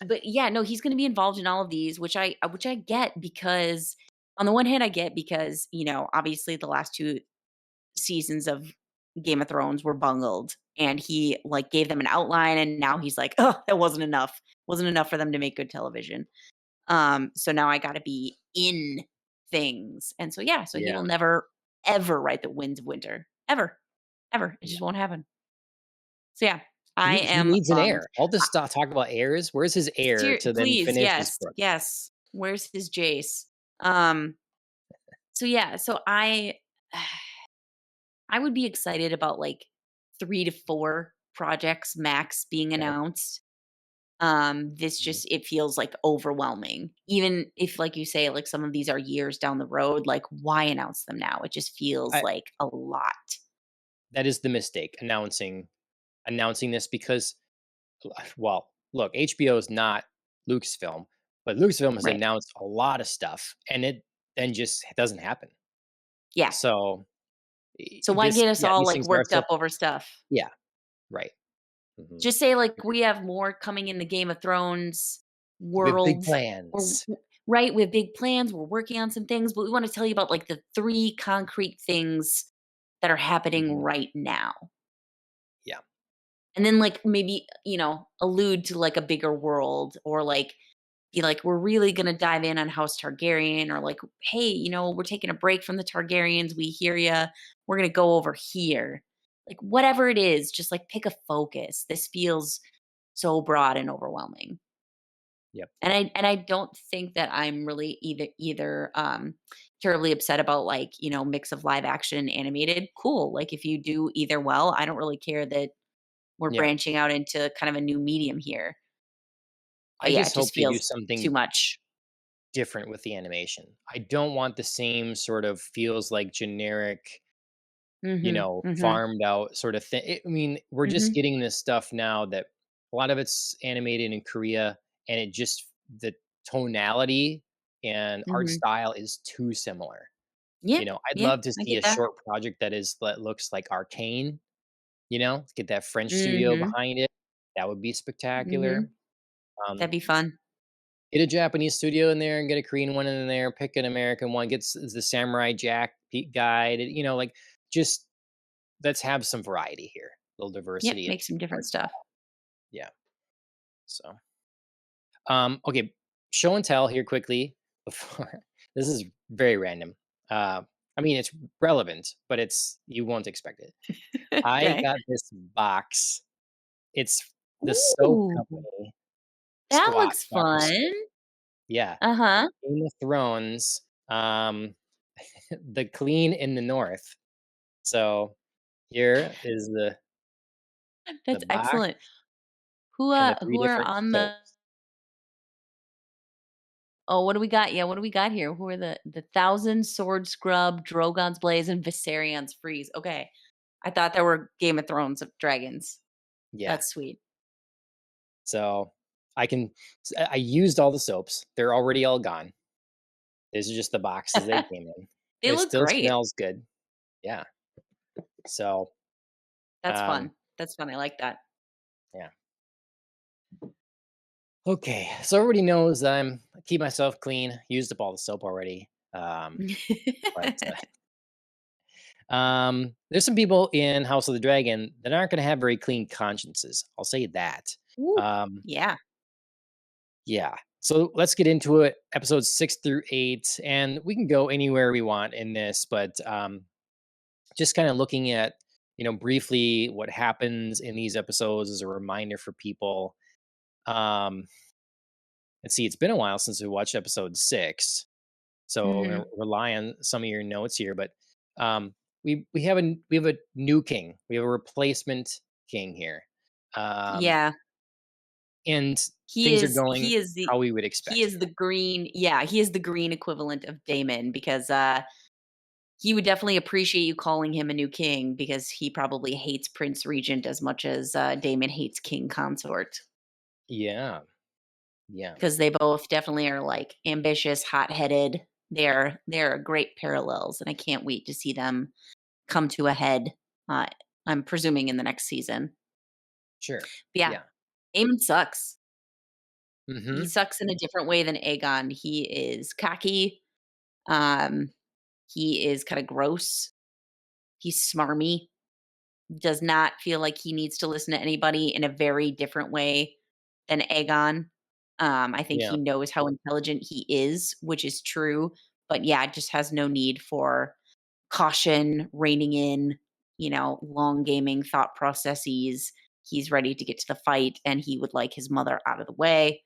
B: but yeah, no, he's going to be involved in all of these, which I get because on the one hand, I get because obviously the last two seasons of Game of Thrones were bungled, and he like gave them an outline, and now he's like, oh, that wasn't enough, wasn't enough for them to make good television. So now I got to be in things, and so yeah, so he will
A: Yeah.
B: never ever write the Winds of Winter ever, ever. It just won't happen. So yeah, I
A: He
B: am
A: needs an
B: bummed.
A: heir. All this stuff talk about heirs, where's his heir to then
B: Please,
A: finish his
B: yes,
A: book?
B: yes. Where's his Jace? Um, so yeah, so I would be excited about like 3 to 4 projects max being
A: Okay.
B: announced. This
A: Mhm.
B: just it feels like overwhelming. Even if like you say like some of these are years down the road, like why announce them now? It just feels
A: I
B: like a lot.
A: that is the mistake, announcing this because well, look, HBO is not Lucasfilm, but Lucasfilm has
B: Right.
A: announced a lot of stuff, and it then just doesn't happen.
B: Yeah.
A: So,
B: So why get us all
A: these
B: like
A: things are
B: worked
A: so
B: up over stuff?
A: yeah, right. Mhm.
B: Just say like we have more coming in the Game of Thrones
A: We have big
B: world or
A: plans.
B: right, we have big plans, we're working on some things, but we want to tell you about like the 3 concrete things that are happening
A: Mhm.
B: right now.
A: Yeah.
B: And then like maybe, allude to like a bigger world or like be like we're really going to dive in on House Targaryen or like hey, we're taking a break from the Targaryens, we hear you. We're going to go over here. Like whatever it is, just like pick a focus. This feels so broad and overwhelming.
A: Yep.
B: And I don't think that I'm really either terribly upset about like, mix of live action and animated. Cool. Like if you do either well, I don't really care that we're
A: Yeah.
B: branching out into kind of a new medium here. But
A: I
B: yeah, it
A: just hope
B: just
A: they do
B: feels too
A: something
B: much.
A: different with the animation. I don't want the same sort of feels like generic,
B: Mhm. Mhm.
A: farmed out sort of thing. I mean, we're just
B: Mhm.
A: getting this stuff now that a lot of it's animated in Korea, and the tonality and art
B: Mhm.
A: style is too similar.
B: Yeah.
A: I'd
B: Yeah.
A: love to
B: I
A: see
B: get
A: a
B: that.
A: short project that looks like Arcane, get that French studio
B: Mhm.
A: behind it. That would be spectacular.
B: Mhm. That'd
A: Um,
B: be fun.
A: Get a Japanese studio in there and get a Korean one in there, pick an American one, the Samurai Jack guy, like, just let's have some variety here, a little
B: Yep.
A: diversity in
B: Make some different
A: art
B: stuff.
A: style. Yeah. So, okay, show and tell here quickly before this is very random. Uh, I mean, it's relevant, but you won't expect it. I
B: Okay.
A: got this box. It's the soap
B: Ooh,
A: company,
B: that
A: Squawk,
B: looks
A: Dr.
B: fun.
A: Yeah.
B: Uh-huh.
A: Game of Thrones, the Clean in the North. So here is the
B: That's
A: box
B: excellent. Who,
A: and
B: uh,
A: the 3
B: who are
A: different
B: on the
A: soaps.
B: oh, what do we got? Yeah, what do we got here? Who are the Thousand Sword Scrub, Drogon's Blaze, and Viserion Freeze? Okay. I thought there were Game of Thrones of dragons.
A: Yeah.
B: That's sweet.
A: So I used all the soaps. They're already all gone. These are just the boxes they came in.
B: They
A: It
B: look
A: still
B: great.
A: smells good. Yeah. So,
B: That's
A: um,
B: fun. That's fun, I like that.
A: yeah. Okay. So everybody knows I keep myself clean. Used up all the soap already. But there's some people in House of the Dragon that aren't going to have very clean consciences. I'll say that.
B: Ooh,
A: Um,
B: yeah.
A: yeah. So let's get into it. Episodes 6 through 8, and we can go anywhere we want in this, but just kind of looking at briefly what happens in these episodes as a reminder for people. Um, let's see. It's been a while since we watched episode 6, so I'm gonna
B: Mhm.
A: rely on some of your notes here. But we have a new king. We have a replacement king here, um,
B: Yeah.
A: and
B: He
A: things are
B: is
A: going
B: he is the
A: how we would
B: he
A: expect.
B: is the green yeah, he is the green equivalent of Damon because, he would definitely appreciate you calling him a new king because he probably hates Prince Regent as much as, Damon hates King Consort.
A: Yeah, yeah,
B: Because they both definitely are, like, ambitious, hot-headed. They're great parallels, and I can't wait to see them come to a head, uh, I'm presuming in the next season.
A: sure,
B: But yeah,
A: yeah,
B: Damon sucks. He
A: hmm,
B: sucks in a different way than Aegon. He is cocky, um, he is kinda gross, he's smarmy, does not feel like he needs to listen to anybody in a very different way than Aegon. I think
A: yeah,
B: he knows how intelligent he is, which is true, but yeah, just has no need for caution, reining in, long gaming thought processes. He's ready to get to the fight and he would like his mother out of the way,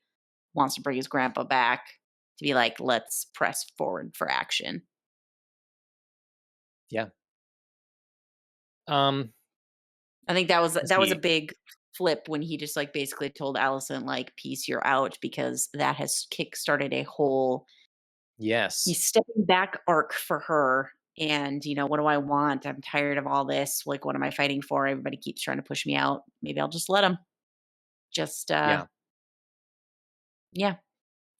B: wants to bring his grandpa back to be like, let's press forward for action.
A: yeah. Um,
B: I think
A: let's
B: that was a
A: see.
B: big flip when he just like basically told Allison like, "Peace, you're out," because that has kick started a whole
A: Yes,
B: he's stepping back arc for her. And what do I want? I'm tired of all this. Like, what am I fighting for? Everybody keeps trying to push me out. Maybe I'll just let him. Just
A: yeah,
B: yeah,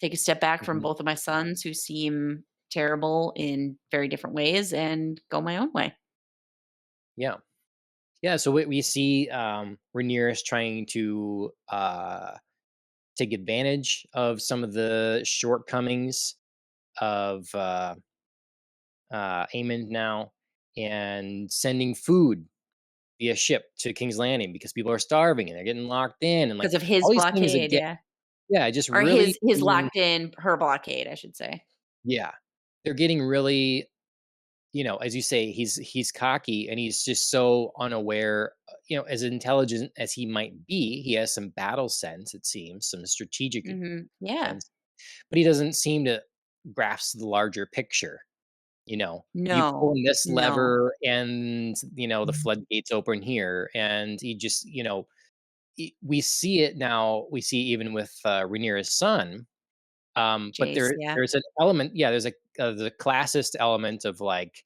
B: take a step back from
A: mhm,
B: both of my sons who seem terrible in very different ways and go my own way.
A: yeah. Yeah, so we see Rhaenyra trying to take advantage of some of the shortcomings of Aemond now, and sending food via ship to King's Landing because people are starving and they're getting locked in, and like
B: Because of his
A: all these things that
B: blockade,
A: get,
B: yeah.
A: yeah, just
B: Or
A: really
B: his
A: getting,
B: locked in her blockade, I should say.
A: yeah, they're getting really, as you say, he's cocky and he's just so unaware. As intelligent as he might be, he has some battle sense. It seems some strategic
B: Mhm. Yeah.
A: sense, but he doesn't seem to grasp the larger picture. You pull
B: No.
A: this
B: No.
A: lever and the floodgates open here, and he just we see it now. We see even with Rhaenyra's son. But
B: Jace, yeah.
A: there's an element. Yeah, there's the classist element of like,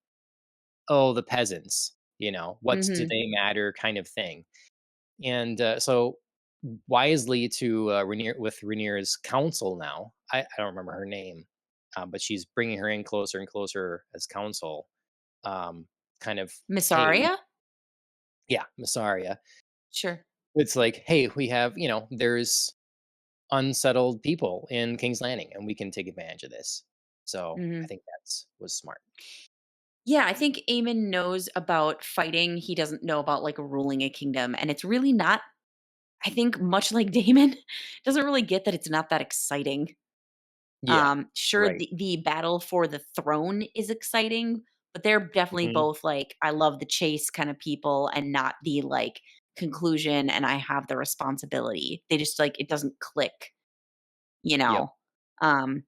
A: oh, the peasants, what do
B: Mhm.
A: they matter kind of thing. And so wisely to with Rhaenyra's counsel now, I don't remember her name, but she's bringing her in closer and closer as counsel. Um, kind of, hey,
B: Missaria?
A: yeah, Massaria.
B: Sure.
A: It's like, hey, we have, there's unsettled people in King's Landing, and we can take advantage of this. So I
B: Mhm.
A: think that's was smart.
B: Yeah, I think Aemon knows about fighting, he doesn't know about, like, ruling a kingdom, and it's really not I think much like Daemon, doesn't really get that it's not that exciting.
A: Yeah,
B: Sure,
A: right.
B: the battle for the throne is exciting, but they're definitely
A: Hmm.
B: both, like, I love the chase kind of people and not the, like, conclusion and I have the responsibility. They just, like it doesn't click, you
A: Yep.
B: know? Um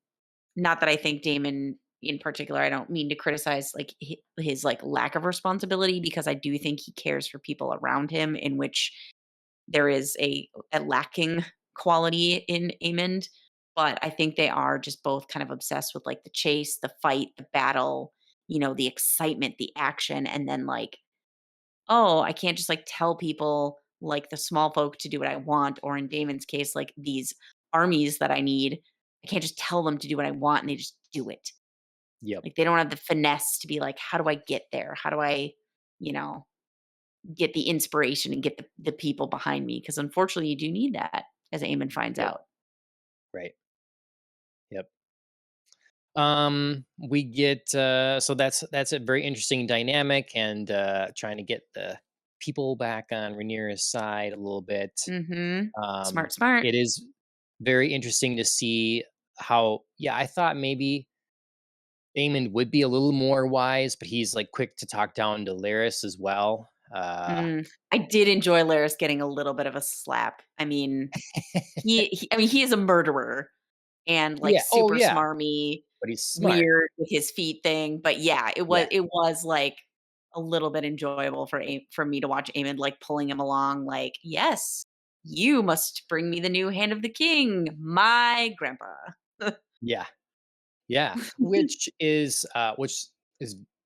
B: Not that I think Damon in particular, I don't mean to criticize like his like lack of responsibility because I do think he cares for people around him in which there is a lacking quality in Amond, but I think they are just both kind of obsessed with like the chase, the fight, the battle, the excitement, the action, and then like, oh, I can't just like tell people like the small folk to do what I want, or in Damon's case, like these armies that I need. I can't just tell them to do what I want and they just do it.
A: Yep.
B: Like, they don't have the finesse to be like, "How do I get there? How do I, you know, get the inspiration and get the people behind me?" Because unfortunately, you do need that, as Eamon finds
A: Yep.
B: out.
A: Right. Yep. We get so that's a very interesting dynamic, and trying to get the people back on Rhaenyra's side a little bit.
B: Mhm.
A: Um,
B: Smart, smart.
A: it is very interesting to see how, yeah, I thought maybe Aemond would be a little more wise, but he's like quick to talk down to Larys as well.
B: I did enjoy Laris getting a little bit of a slap. I mean, I mean, he is a murderer and, like,
A: Yeah. Oh
B: super
A: yeah.
B: smarmy,
A: But he's smart.
B: weird with his feet thing, but yeah,
A: Yeah.
B: it was, like, a little bit enjoyable for me to watch Eamon, like, pulling him along, like, "Yes, you must bring me the new hand of the king, my grandpa."
A: Yeah. Yeah. Which is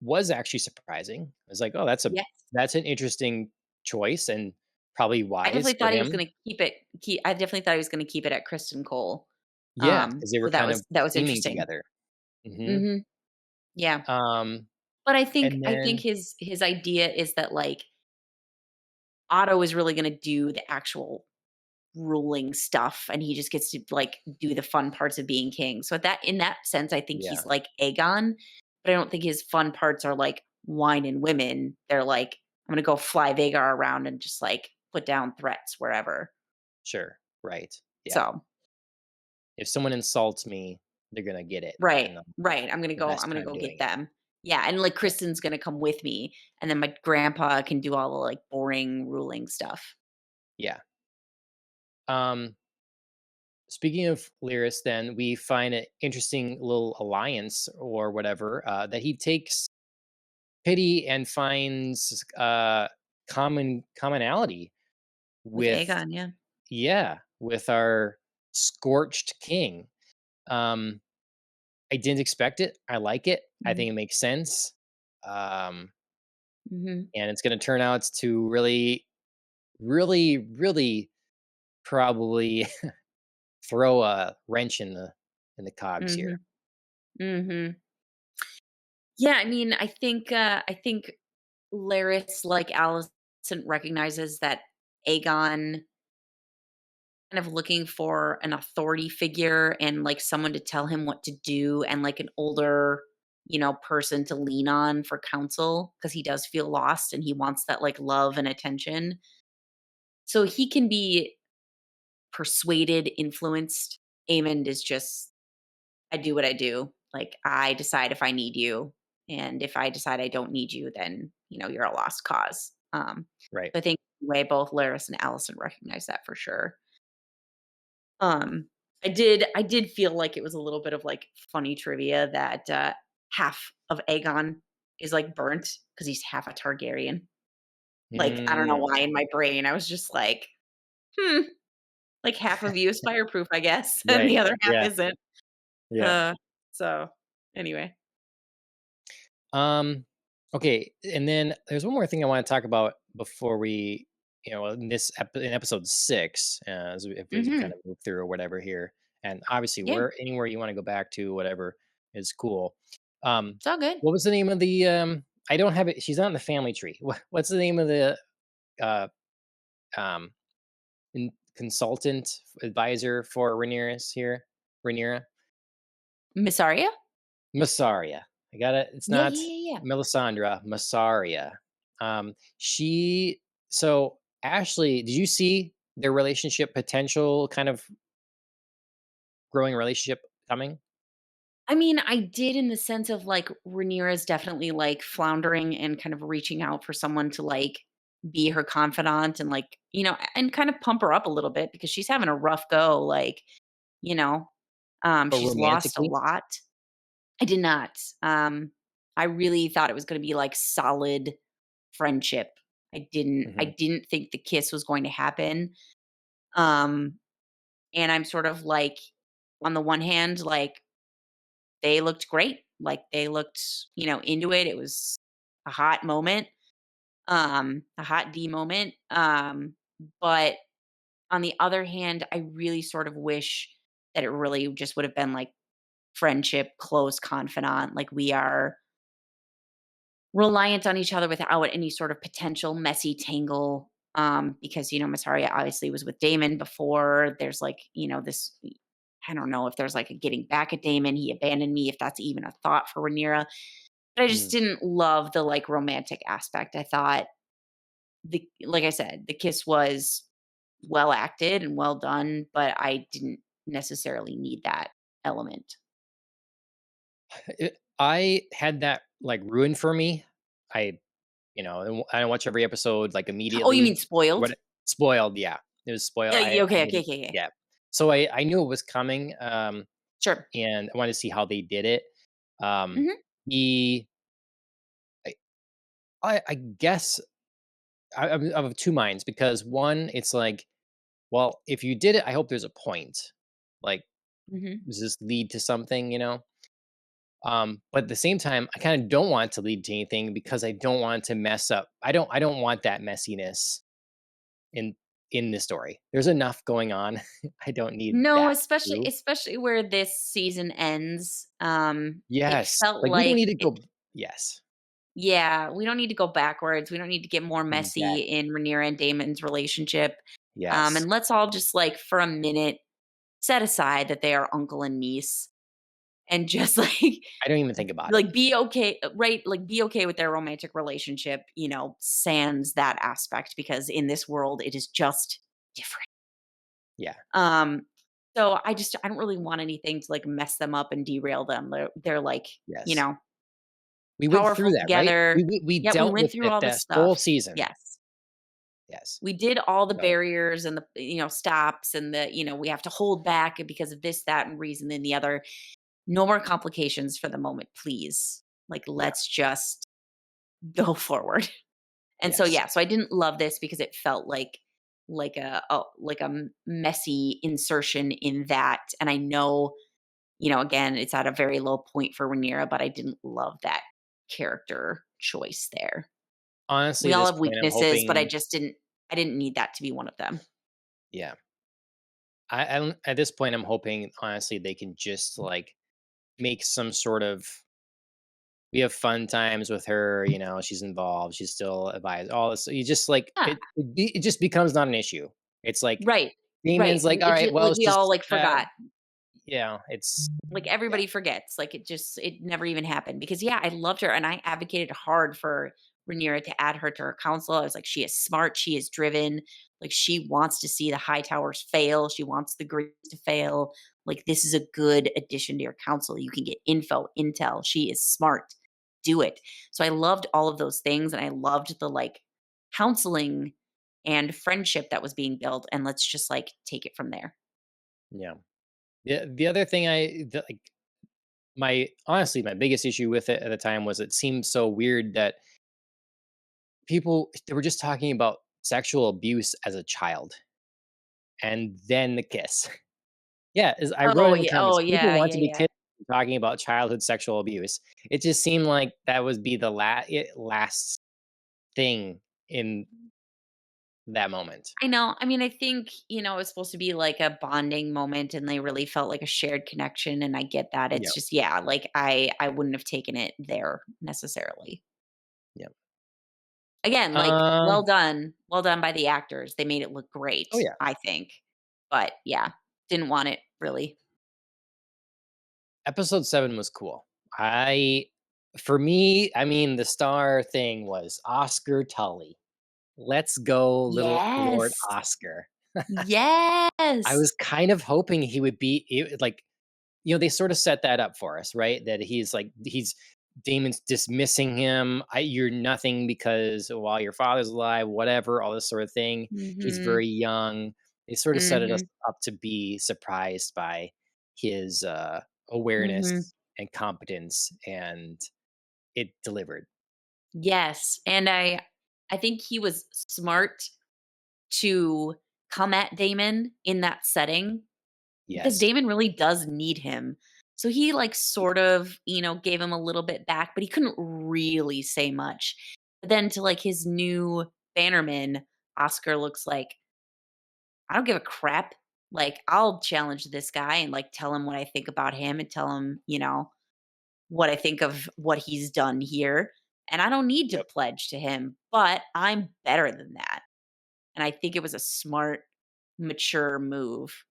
A: was actually surprising. It's like, oh,
B: Yes.
A: that's an interesting choice and probably
B: I
A: wise
B: definitely
A: for
B: thought he was
A: him.
B: gonna I definitely thought he was gonna keep it at Kristen Cole.
A: Yeah, because they were
B: So
A: kind of
B: that was
A: teaming
B: interesting.
A: together. Hmm.
B: Mhm. Yeah.
A: Um,
B: But
A: and
B: I think
A: then
B: his idea is that, like, Otto is really gonna do the actual ruling stuff, and he just gets to, like, do the fun parts of being king. So in that sense, I think
A: yeah,
B: he's like Aegon, but I don't think his fun parts are, like, wine and women. They're like, "I'm gonna go fly Vhagar around and just, like, put down threats wherever."
A: sure, right, yeah.
B: So
A: If someone insults me, they're gonna get it,
B: right,
A: and I'll have
B: right.
A: the best
B: I'm gonna
A: time
B: go
A: doing
B: get
A: it.
B: them. Yeah, and, like,
A: Yeah,
B: Kristen's gonna come with me, and then my grandpa can do all the, like, boring ruling stuff.
A: yeah. Um, Speaking of Lyris, then we find an interesting little alliance or whatever, that he takes pity and finds commonality
B: With
A: with,
B: Aegon, yeah.
A: yeah, with our scorched king. Um, I didn't expect it. I like it. I
B: Mhm,
A: think it makes sense. Um,
B: mhm,
A: and it's going to turn out to really, really, really probably throw a wrench in the cogs here.
B: mhm, mhm. Yeah, I mean, I think Laris, like Alicent, recognizes that Aegon kind of looking for an authority figure and, like, someone to tell him what to do and, like, an older, person to lean on for counsel because he does feel lost and he wants that, like, love and attention. So he can be persuaded, influenced. Aemond is just, I do what I do. Like, I decide if I need you, and if I decide I don't need you, then, you're a lost cause.
A: Right.
B: So I think way both Laris and Allison recognize that for sure. Um, I did feel like it was a little bit of, like, funny trivia that, half of Aegon is, like, burnt because he's half a Targaryen. Like, I don't know
A: Mm,
B: why in my brain, I was just like, "Hmm, like, half of you is fireproof, I guess, and
A: right.
B: the other half
A: Yeah.
B: isn't."
A: Yeah.
B: Uh, so anyway.
A: Um, okay, and then there's one more thing I want to talk about before we, in episode 6, as we kind
B: Mhm.
A: of move through or whatever here, and obviously
B: Yeah,
A: where anywhere you want to go back to, whatever is cool. Um,
B: it's all good.
A: what was the name of the? I don't have it. She's not in the family tree. What's the name of the uh, um, consultant advisor for Rhaenyra's here? Rhaenyra?
B: Miss Arya?
A: Massaria. I got it. It's
B: Yeah,
A: not
B: yeah, yeah, yeah.
A: Melisandre, Massaria. She so Ashley, did you see their relationship potential kind of growing relationship coming?
B: I mean, I did in the sense of, like, Rhaenyra is definitely, like, floundering and kind of reaching out for someone to, like, be her confidant and, like, and kind of pump her up a little bit because she's having a rough go, like, you know,
A: But
B: she's lost a
A: romantically?
B: lot. I did not. I really thought it was gonna be, like, solid friendship. I
A: Mhm.
B: didn't think the kiss was going to happen. Um, and I'm sort of like, on the one hand, like, they looked great. Like, they looked, into it. It was a hot moment, a hot D moment. But On the other hand, I really sort of wish that it really just would have been like friendship, close confidant, like we are reliant on each other without any sort of potential messy tangle. Because Masaria obviously was with Damon before. There's like, this I don't know if there's like a getting back at Damon. He abandoned me, if that's even a thought for Rhaenyra. But I just
A: Mm.
B: didn't love the like romantic aspect. I thought the like I said, the kiss was well acted and well done, but I didn't necessarily need that element.
A: I had that like ruined for me. I I don't watch every episode like
B: Oh, you mean
A: immediately.
B: spoiled?
A: What spoiled? Yeah, it was spoiled.
B: Yeah,
A: I
B: okay, okay,
A: didn't.
B: okay, okay.
A: Yeah, so I knew it was coming,
B: Sure.
A: and I wanted to see how they did it. Um,
B: Mhm.
A: he, I, I guess I'm of two minds because one, it's like, well, if you did it, I hope there's a point. Like,
B: Mhm.
A: does this lead to something? But at the same time, I kind of don't want it to lead to anything because I don't want to mess up. I don't want that messiness in in the story. There's enough going on. I don't need
B: No,
A: that
B: especially
A: too.
B: especially where this season ends. It
A: Yes.
B: felt
A: Like we don't
B: like
A: need to
B: it.
A: go. Yes.
B: Yeah, we don't need to go backwards. We don't need to get more messy
A: Exactly.
B: in Rhaenyra and Damon's relationship.
A: Yes.
B: And let's all just like for a minute set aside that they are uncle and niece and just
A: I don't even think about it.
B: like be okay, right? Like be okay with their romantic relationship, sans that aspect because in this world it is just different.
A: Yeah.
B: Um, so I don't really want anything to like mess them up and derail them. They're like, you
A: Yes.
B: know,
A: We went through
B: powerful
A: that, right?
B: together.
A: We
B: Yeah, we
A: dealt
B: went
A: with
B: through
A: it
B: all this
A: that
B: stuff.
A: whole season.
B: Yes.
A: Yes.
B: We did all the
A: So
B: barriers and the stops and we have to hold back because of this, that, and reason and the other. No more complications for the moment, please. Like
A: yeah.
B: let's just go forward. And so
A: Yes.
B: yeah, so I didn't love this because it felt like a messy insertion in that. And I know, again, it's at a very low point for Rhaenyra, but I didn't love that character choice there.
A: Honestly,
B: We
A: at
B: all
A: this
B: have
A: point, I'm
B: weaknesses, but
A: hoping.
B: I didn't need that to be one of them.
A: Yeah. I don't. At this point, I'm hoping honestly they can just like make some sort of we have fun times with her, she's involved, she's still advised, all this. So you just like
B: Yeah,
A: it just becomes not an issue. It's like
B: right. Right.
A: Damon's like, all
B: It
A: right,
B: just
A: well,
B: like
A: it's
B: we all
A: just
B: like forgot.
A: it's
B: Like,
A: yeah,
B: everybody forgets, like, it never even happened because, yeah, I loved her, and I advocated hard for Rhaenyra to add her to her council. I was like, "She is smart, she is driven, like, she wants to see the High Towers fail, she wants the Greens to fail, like, this is a good addition to your council, you can get intel, she is smart, do it." So I loved all of those things, and I loved the, like, counseling and friendship that was being built, and let's just, like, take it from there.
A: yeah. The other thing like my honestly my biggest issue with it at the time was it seemed so weird that people they were just talking about sexual abuse as a child and then the kiss. Yeah, as I wrote
B: Oh,
A: in the
B: yeah.
A: comments,
B: Oh,
A: people
B: yeah,
A: want
B: yeah,
A: to be
B: yeah.
A: kissed talking about childhood sexual abuse. It just seemed like that would be the last thing in that moment.
B: I know. I mean, I think, it was supposed to be like a bonding moment and they really felt like a shared connection and I get that.
A: Yeah,
B: It's just yeah, like I wouldn't have taken it there necessarily.
A: yeah.
B: Again, like
A: Uh,
B: well done. Well done by the actors. They made it look
A: oh,
B: great,
A: yeah.
B: I think. But yeah, didn't want it really.
A: Episode 7 was cool. I For me, I mean, the star thing was Oscar Tully. Let's go, little Lord
B: Yes.
A: Oscar. I
B: Yes.
A: was kind of hoping he would be like, they sort of set that up for us, right? That he's Damon's dismissing him. You're nothing because while your father's alive, whatever, all this sort of thing. He's
B: Mhm.
A: very young. They sort of set us
B: Mhm.
A: up to be surprised by his
B: Mhm.
A: awareness and competence, and it delivered.
B: Yes. And I think he was smart to come at Damon in that setting because
A: Yes.
B: Damon really does need him. So he like sort of, gave him a little bit back, but he couldn't really say much. But then to like his new bannerman, Oscar looks like I don't give a crap. Like, I'll challenge this guy and, like, tell him what I think about him and tell him, what I think of what he's done here, and I don't need to
A: Yep.
B: pledge to him, but I'm better than that, and I think it was a smart, mature move,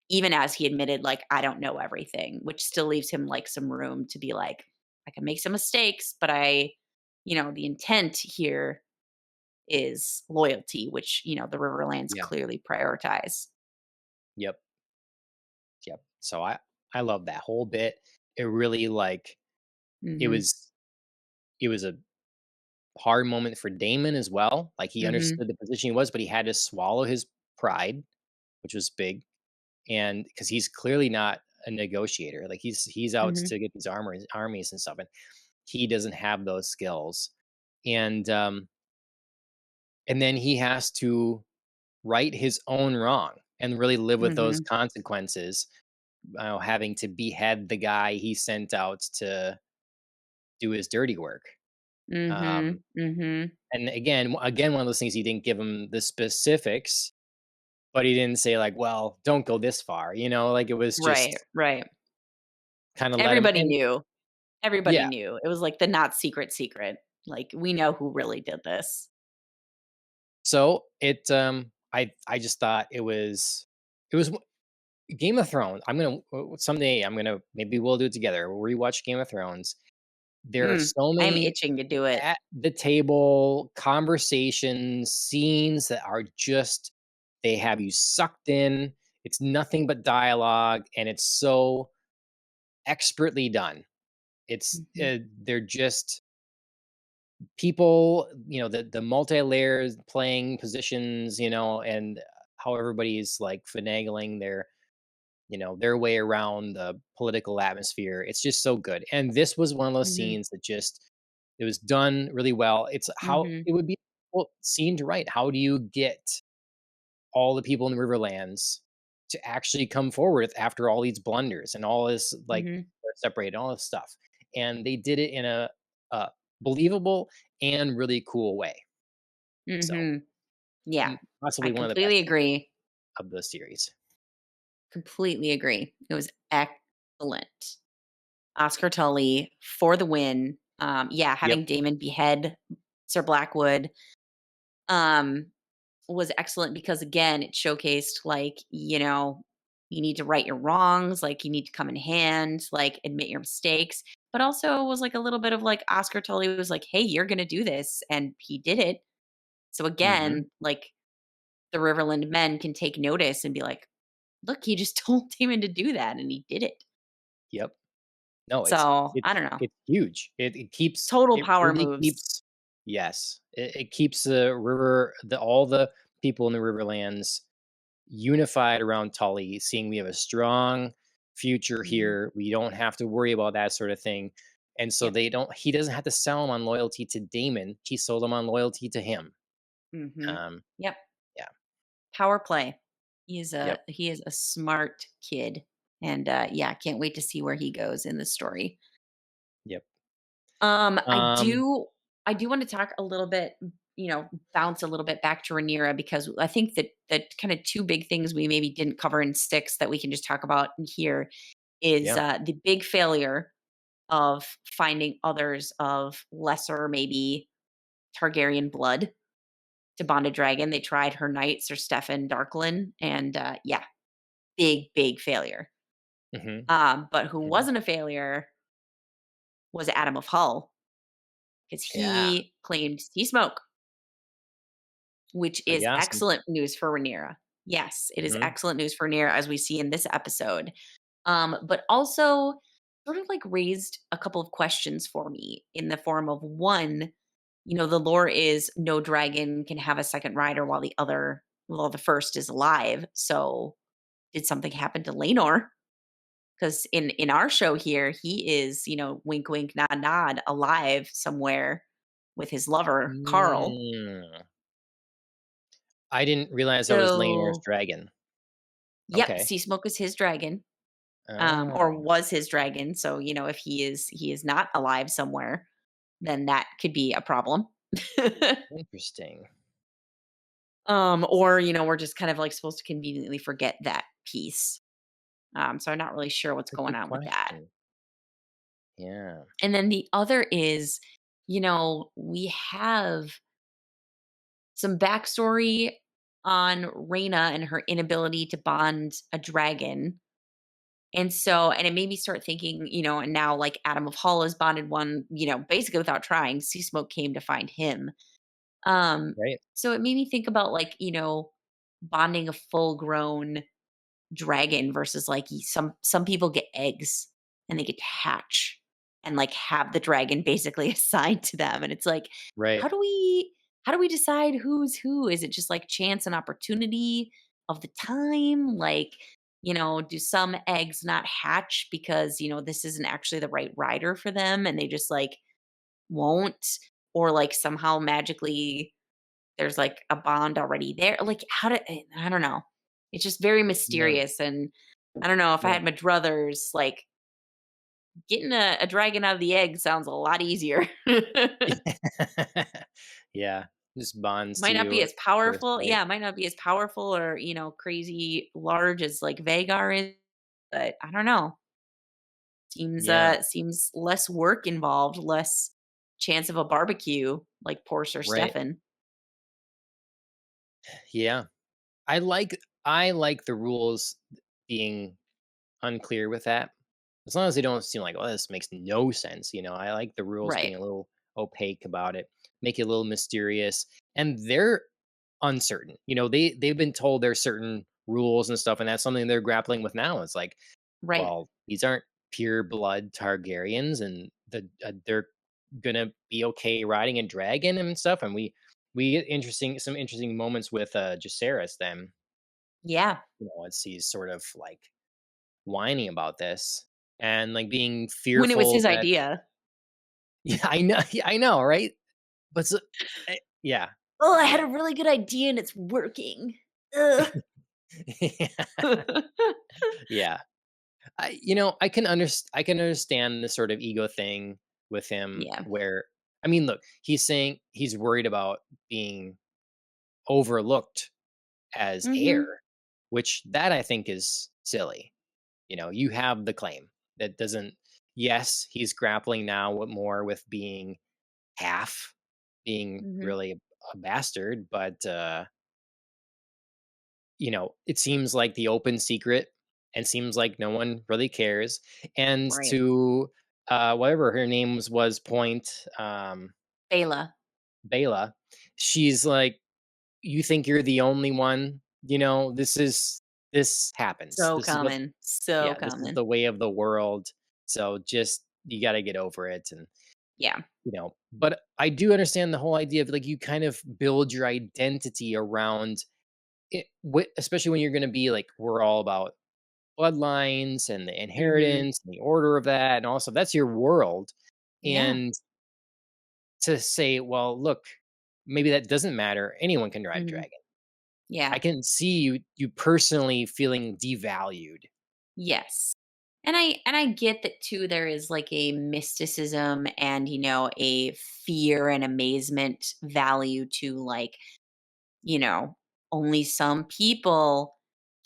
B: even as he admitted, like, "I don't know everything," which still leaves him, like, some room to be like, "I can make some mistakes, but the intent here is loyalty," which, the Riverlands
A: Yeah.
B: clearly prioritize.
A: Yep. Yep. So I love that whole bit. It really like it
B: Mhm,
A: was it was a hard moment for Damon as well. Like he
B: mhm,
A: understood the position he was, but he had to swallow his pride, which was big. And because he's clearly not a negotiator, like he's out
B: mhm,
A: to get these armies and stuff, and he doesn't have those skills. And and then he has to right his own wrong and really live with those
B: mhm,
A: consequences, having to behead the guy he sent out to do his dirty work. Um,
B: mhm, mhm.
A: and again, one of those things he didn't give him the specifics, but he didn't say like, "Well, don't go this far," like it was
B: Right,
A: just
B: right.
A: kind of let him.
B: Everybody
A: And
B: knew. Everybody
A: yeah,
B: knew. It was like the not secret secret. Like, we know who really did this.
A: so I just thought it was Game of Thrones. Someday I'm gonna maybe we'll do it together. We'll rewatch Game of Thrones. There are so
B: I am
A: many
B: itching to do it.
A: at the table conversations, scenes that are just they have you sucked in. It's nothing but dialogue, and it's so expertly done.
B: Mhm,
A: They're just people, the multi layers playing positions, and how everybody's like finagling their way around the political atmosphere. It's just so good. And this was one of those
B: mhm,
A: scenes that just it was done really well. It's how
B: mhm,
A: it would be a difficult scene to write. How do you get all the people in the Riverlands to actually come forward after all these blunders and all this like
B: mhm,
A: they're separated, all this stuff? And they did it in a believable and really cool way. So
B: mhm. Yeah, I
A: possibly one of the best
B: completely agree.
A: of the series.
B: Completely agree. It was excellent. Oscar Tully for the win. Yeah,
A: Yep.
B: having Damon behead Sir Blackwood, um, was excellent because again, it showcased like, you need to right your wrongs, like you need to come in hand, like admit your mistakes, but also was like a little bit of like Oscar Tully was like, "Hey, you're going to do this." And he did it. So
A: Hmm.
B: again, like the Riverland men can take notice and be like, "Look, he just told Damon to do that and he did it."
A: Yep. No, it's
B: So, I
A: it's
B: don't know.
A: it's huge. It keeps
B: Total
A: it
B: power
A: really
B: moves.
A: keeps yes. It keeps the river the all the people in the Riverlands unified around Tully, seeing we have a strong future
B: Mhm.
A: here. We don't have to worry about that sort of thing. And so
B: Yep.
A: he doesn't have to sell them on loyalty to Damon. He sold them on loyalty to him.
B: Mhm.
A: Um,
B: Yep.
A: yeah.
B: Power play.
A: Yep.
B: He is a smart kid, and, yeah, can't wait to see where he goes in the story.
A: Yep.
B: I
A: Um,
B: do wanna talk a little bit, bounce a little bit back to Rhaenyra because I think that kinda 2 big things we maybe didn't cover in 6 that we can just talk about in here is,
A: yeah.
B: the big failure of finding others of lesser, maybe Targaryen blood to bond a dragon. They tried her knights or Stefan Darklyn, and, yeah, big, big failure.
A: Hmm.
B: But who
A: Hmm.
B: wasn't a failure was Adam of Hull, because
A: Yeah.
B: he claimed sea smoke, which
A: Pretty
B: is
A: awesome.
B: excellent news for Rhaenyra. Yes, it is
A: Hmm.
B: excellent news for Rhaenyra, as we see in this episode. But also sort of like raised a couple of questions for me in the form of one, the lore is no dragon can have a second rider while the first is alive. So did something happen to Lenor? Because in our show here, he is, wink, wink, nod, nod, alive somewhere with his lover Carl.
A: Mm. I didn't realize that was Laenor's
B: So,
A: dragon.
B: yep,
A: Okay.
B: Sea Smoke is his dragon, or
A: Oh,
B: was his dragon. So if he is not alive somewhere, then that could be a problem.
A: interesting.
B: Or, we're just kind of like supposed to conveniently forget that piece. So I'm not really sure what's
A: That's a
B: going
A: good
B: on with that.
A: question. Yeah.
B: And then the other is, we have some backstory on Reina and her inability to bond a dragon. And it made me start thinking, and now like Adam of Hull has bonded one, basically without trying. Sea Smoke came to find him. Um,
A: Right.
B: so it made me think about like, bonding a full grown dragon versus like some people get eggs and they get to hatch and like have the dragon basically assigned to them, and it's like,
A: Right.
B: how do we how do we decide who's who? Is it just like chance and opportunity of the time? Like, do some eggs not hatch because this isn't actually the right rider for them and they just like won't, or like somehow magically there's, like, a bond already there, like, I don't know. It's just very
A: Yeah.
B: mysterious, and I don't know, if I
A: Yeah.
B: had my druthers, like, getting a dragon out of the egg sounds a lot easier.
A: Yeah. Just bonds to
B: Might not be
A: you
B: as
A: at first
B: powerful,
A: sight.
B: yeah, might not be as powerful or, crazy large as, like, Vagar is, but I don't know.
A: Yeah.
B: Seems less work involved, less chance of a barbecue, like poor Sir
A: Right.
B: Stefan.
A: Yeah. I like the rules being unclear with that. As long as they don't seem like, "Oh, this makes no sense," I like the rules
B: Right.
A: being a little opaque about it, make it a little mysterious, and they're uncertain. They've been told there's certain rules and stuff, and that's something they're grappling with now. It's like,
B: Right.
A: well, these aren't pure blood Targaryens, and they're gonna be okay riding a dragon and stuff. And we get some interesting moments with Jacaerys. Then
B: Yeah.
A: as he's sort of like whining about this and like being
B: When it was
A: fearful
B: his
A: that
B: idea.
A: yeah, I know, yeah, I know, right? But yeah,
B: "Oh, I had
A: yeah,
B: a really good idea and it's working. Ugh."
A: yeah. I can understand the sort of ego thing with him
B: Yeah.
A: where I mean, look, he's saying he's worried about being overlooked as
B: Mhm.
A: heir, which that I think is silly. You have the claim that doesn't. Yes, he's grappling now with more with being half, being
B: Mhm.
A: really a bastard, but it seems like the open secret and seems like no one really cares. And
B: Right.
A: to whatever her name was Point
B: Bela.
A: Bela, she's like, you think you're the only one? This happens.
B: So
A: This is what
B: common. So
A: yeah, this is
B: common.
A: the way of the world. So just you got to get over it. And
B: Yeah.
A: but I do understand the whole idea of like you kind of build your identity around it, especially when you're going to be like we're all about bloodlines and the
B: Mhm.
A: inheritance and the order of that and also that's your world.
B: Yeah.
A: And to say, well, look, maybe that doesn't matter. Anyone can drive a
B: Mhm.
A: dragon. I
B: Yeah.
A: can see you personally feeling devalued.
B: Yes. And I get that too, there is like a mysticism and, a fear and amazement value to like, you know, only some people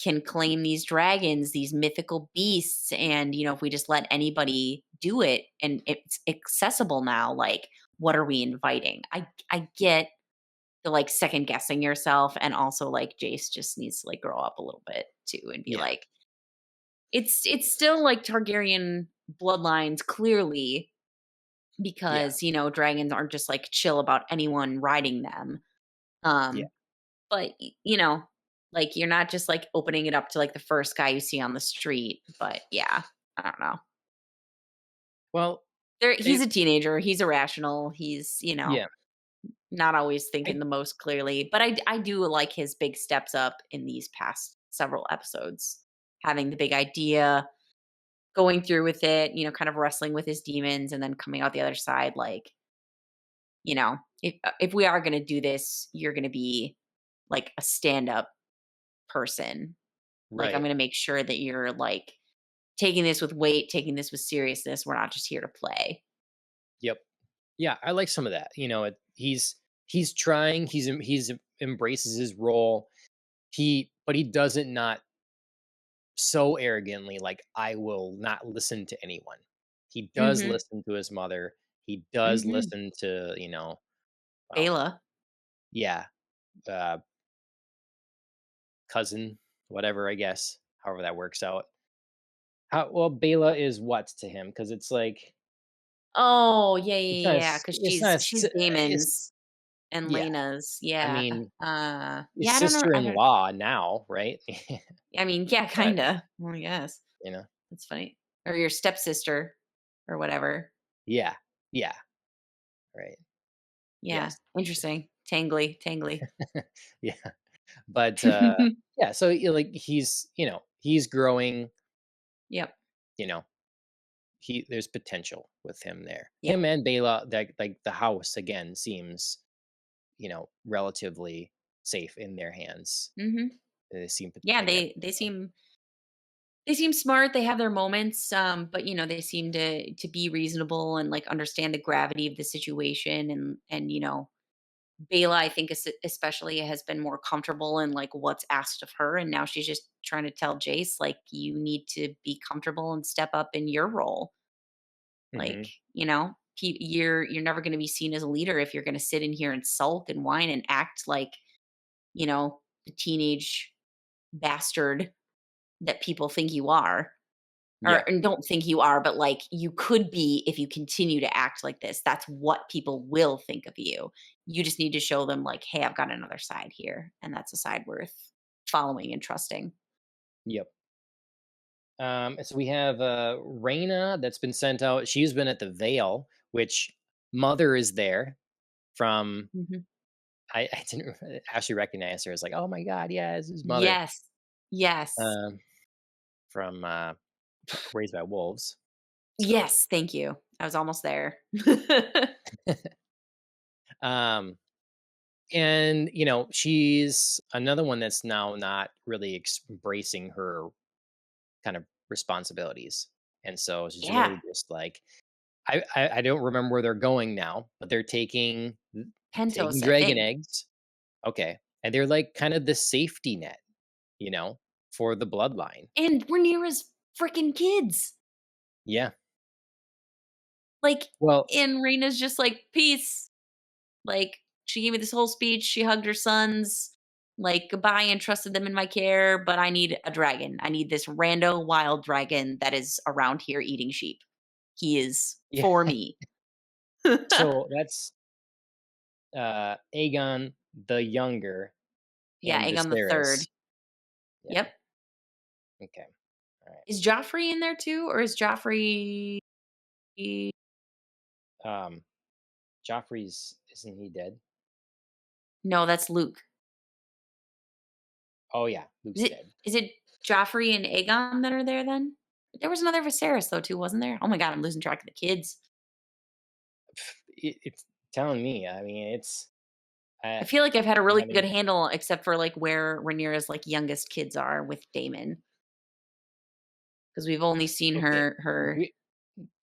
B: can claim these dragons, these mythical beasts. And, if we just let anybody do it and it's accessible now, like, what are we inviting? I get the like second guessing yourself. And also like Jace just needs to like grow up a little bit too and be
A: Yeah.
B: like, it's still like Targaryen bloodlines clearly
A: Yeah.
B: because, dragons aren't just like chill about anyone riding them.
A: Yeah.
B: Um, but, like, you're not just, like, opening it up to, like, the first guy you see on the street, but yeah, I don't know.
A: Well,
B: He's
A: it
B: a teenager, he's irrational, he's,
A: yeah.
B: not always thinking
A: I
B: the most clearly, but I do like his big steps up in these past several episodes. Having the big idea, going through with it, kind of wrestling with his demons, and then coming out the other side, like, if we are gonna do this, you're gonna be, like, a stand-up person. Like, I'm
A: right.
B: gonna make sure that you're, like, taking this with weight, taking this with seriousness. We're not just here to play.
A: Yep. Yeah, I like some of that. He's trying. He's embraces his role. But he doesn't not so arrogantly like, "I will not listen to anyone." He does
B: Mhm.
A: listen to his mother. He does
B: Mhm.
A: listen to, well,
B: Ayla.
A: yeah, uh, cousin, whatever, I guess, however that works out. How well, Bela is what to him? Because it's like
B: Oh, yeah,
A: it's
B: yeah,
A: not
B: yeah,
A: his
B: 'cause
A: it's not his
B: she's
A: si it's
B: Damon's and
A: yeah,
B: Lena's,
A: I
B: yeah.
A: mean,
B: Yeah,
A: his
B: I don't know, I don't
A: sister-in-law now, right?
B: I mean, yeah,
A: But,
B: kinda. Well, I guess.
A: you know
B: That's funny. Or your stepsister or whatever.
A: yeah, yeah, right,
B: Yeah,
A: yes.
B: interesting. Tangly, tangly.
A: Yeah, but, yeah, so, like, he's growing,
B: Yep,
A: you know, there's potential with him there.
B: yep.
A: Him and Bela, that like, the house again seems, relatively safe in their hands.
B: Mhm.
A: They seem p
B: Yeah,
A: again,
B: they seem smart, they have their moments, but, they seem to be reasonable and, like, understand the gravity of the situation and, Bela, I think especially has been more comfortable in, like, what's asked of her, and now she's just trying to tell Jace, like, "You need to be comfortable and step up in your role." Like,
A: mhm,
B: you're never gonna be seen as a leader if you're gonna sit in here and sulk and whine and act like, the teenage bastard that people think you are. Or
A: yeah,
B: and don't think you are, but, like, you could be if you continue to act like this. That's what people will think of you. You just need to show them, like, "Hey, I've got another side here, and that's a side worth following and trusting."
A: yep. So we have, Reina that's been sent out. She's been at the Vale, which Mother is there from
B: Mhm.
A: I didn't actually recognize her. It's like, "Oh my god, yeah, it's his mother."
B: Yes. Yes.
A: Um, from, Raised by Wolves.
B: Yes, thank you. I was almost there.
A: Um, and, she's another one that's now not really embracing her kind of responsibilities. And so she's
B: Yeah.
A: really just like I don't remember where they're going now, but they're taking
B: Pentos, I
A: dragon
B: think.
A: eggs. Okay. And they're like kind of the safety net, you know, for the bloodline.
B: And we're near as freaking kids.
A: Yeah.
B: Like,
A: Well,
B: and Reina's just like, "Peace." Like, she gave me this whole speech, she hugged her sons, like, goodbye, and trusted them in my care, but I need a dragon. I need this rando wild dragon that is around here eating sheep. He is
A: yeah.
B: for me.
A: So that's Aegon the Younger
B: Yeah,
A: and
B: Aegon the 3rd.
A: Viserys. Yeah.
B: Yep.
A: Okay. All right.
B: Is Joffrey in there too, or is Joffrey
A: Um, Joffrey's isn't he dead?
B: No, that's Luke.
A: Oh yeah,
B: Is
A: Luke's
B: it
A: dead.
B: is it Joffrey and Aegon that are there then? There was another Viserys though too, wasn't there? Oh my god, I'm losing track of the kids.
A: It's telling me. I mean, it's
B: I
A: I
B: feel like I've had a really
A: I
B: good
A: mean,
B: handle except for, like, where Rhaenyra's, like, youngest kids are with Daemon, because 'cause we've only seen
A: okay.
B: her
A: We,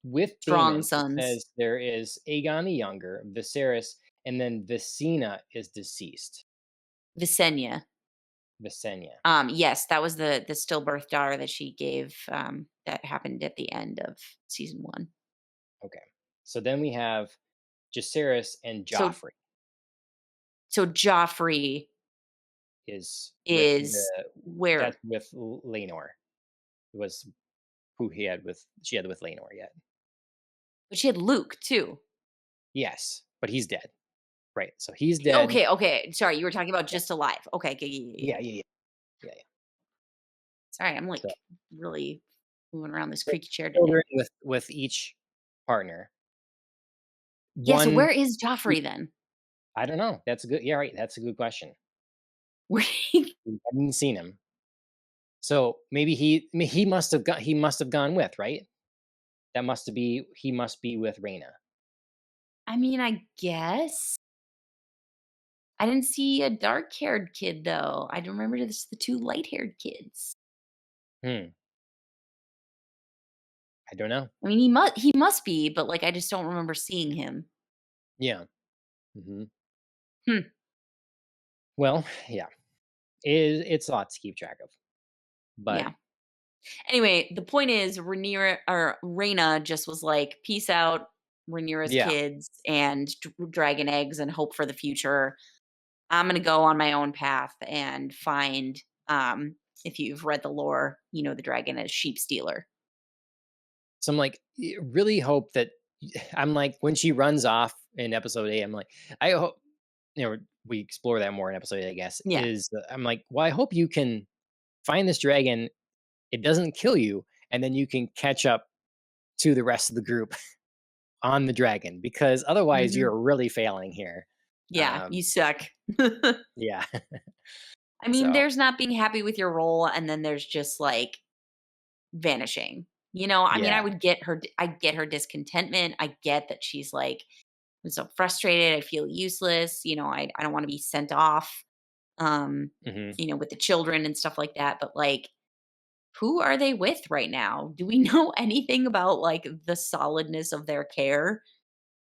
A: with
B: strong
A: Damon, it
B: sons.
A: says there is Aegon the Younger, Viserys, and then Visenya is deceased.
B: Visenya.
A: Visenya.
B: Yes, that was the stillbirth daughter that she gave, that happened at the end of season 1.
A: Okay. So then we have Jacaerys and
B: So
A: Joffrey
B: so Joffrey
A: is with
B: is
A: the
B: where?
A: that's with Laenor. Was who she had with Laenor yet.
B: But she had Luke too.
A: Yes, but he's dead. Right. So he's dead.
B: Okay, okay, sorry, you were talking about
A: Yeah.
B: just alive. Okay, okay, yeah, yeah, yeah.
A: Yeah, yeah, yeah. Yeah, yeah.
B: Sorry, I'm,
A: So
B: like, really moving around this
A: so
B: creaky chair today.
A: children with each partner.
B: Yeah, so
A: One
B: where is Joffrey then?
A: I don't know. That's a good yeah, right. That's a good question.
B: Where
A: We haven't seen him. So maybe he must have gone with, right? That must be he must be with Reina.
B: I mean, I guess. I didn't see a dark-haired kid, though. I don't remember the 2 light-haired kids.
A: Hmm. I don't know.
B: I mean, he must be, but, like, I just don't remember seeing him.
A: Yeah. Hmm.
B: Hmm.
A: Well, yeah, it's a lot to keep track of, but
B: Yeah. Anyway, the point is Rhaenyra or Rhaena just was like, "Peace out, Rhaenyra's
A: yeah,
B: kids, and dragon eggs and hope for the future. I'm gonna go on my own path and find." If you've read the lore, you know the dragon is sheep stealer.
A: so I'm like, really hope that I'm like when she runs off in episode 8, I'm like, I hope we explore that more in episode 8, I guess.
B: Yeah.
A: I'm like, well, I hope you can find this dragon, it doesn't kill you, and then you can catch up to the rest of the group on the dragon because otherwise
B: Mhm.
A: you're really failing here.
B: Yeah,
A: Um,
B: you suck.
A: yeah.
B: I mean,
A: So
B: there's not being happy with your role, and then there's just like vanishing. I mean,
A: yeah.
B: I get her discontentment. I get that she's like, I'm so frustrated. I feel useless. I don't want to be sent off, um,
A: Hmm.
B: with the children and stuff like that. But like, who are they with right now? Do we know anything about like the solidness of their care?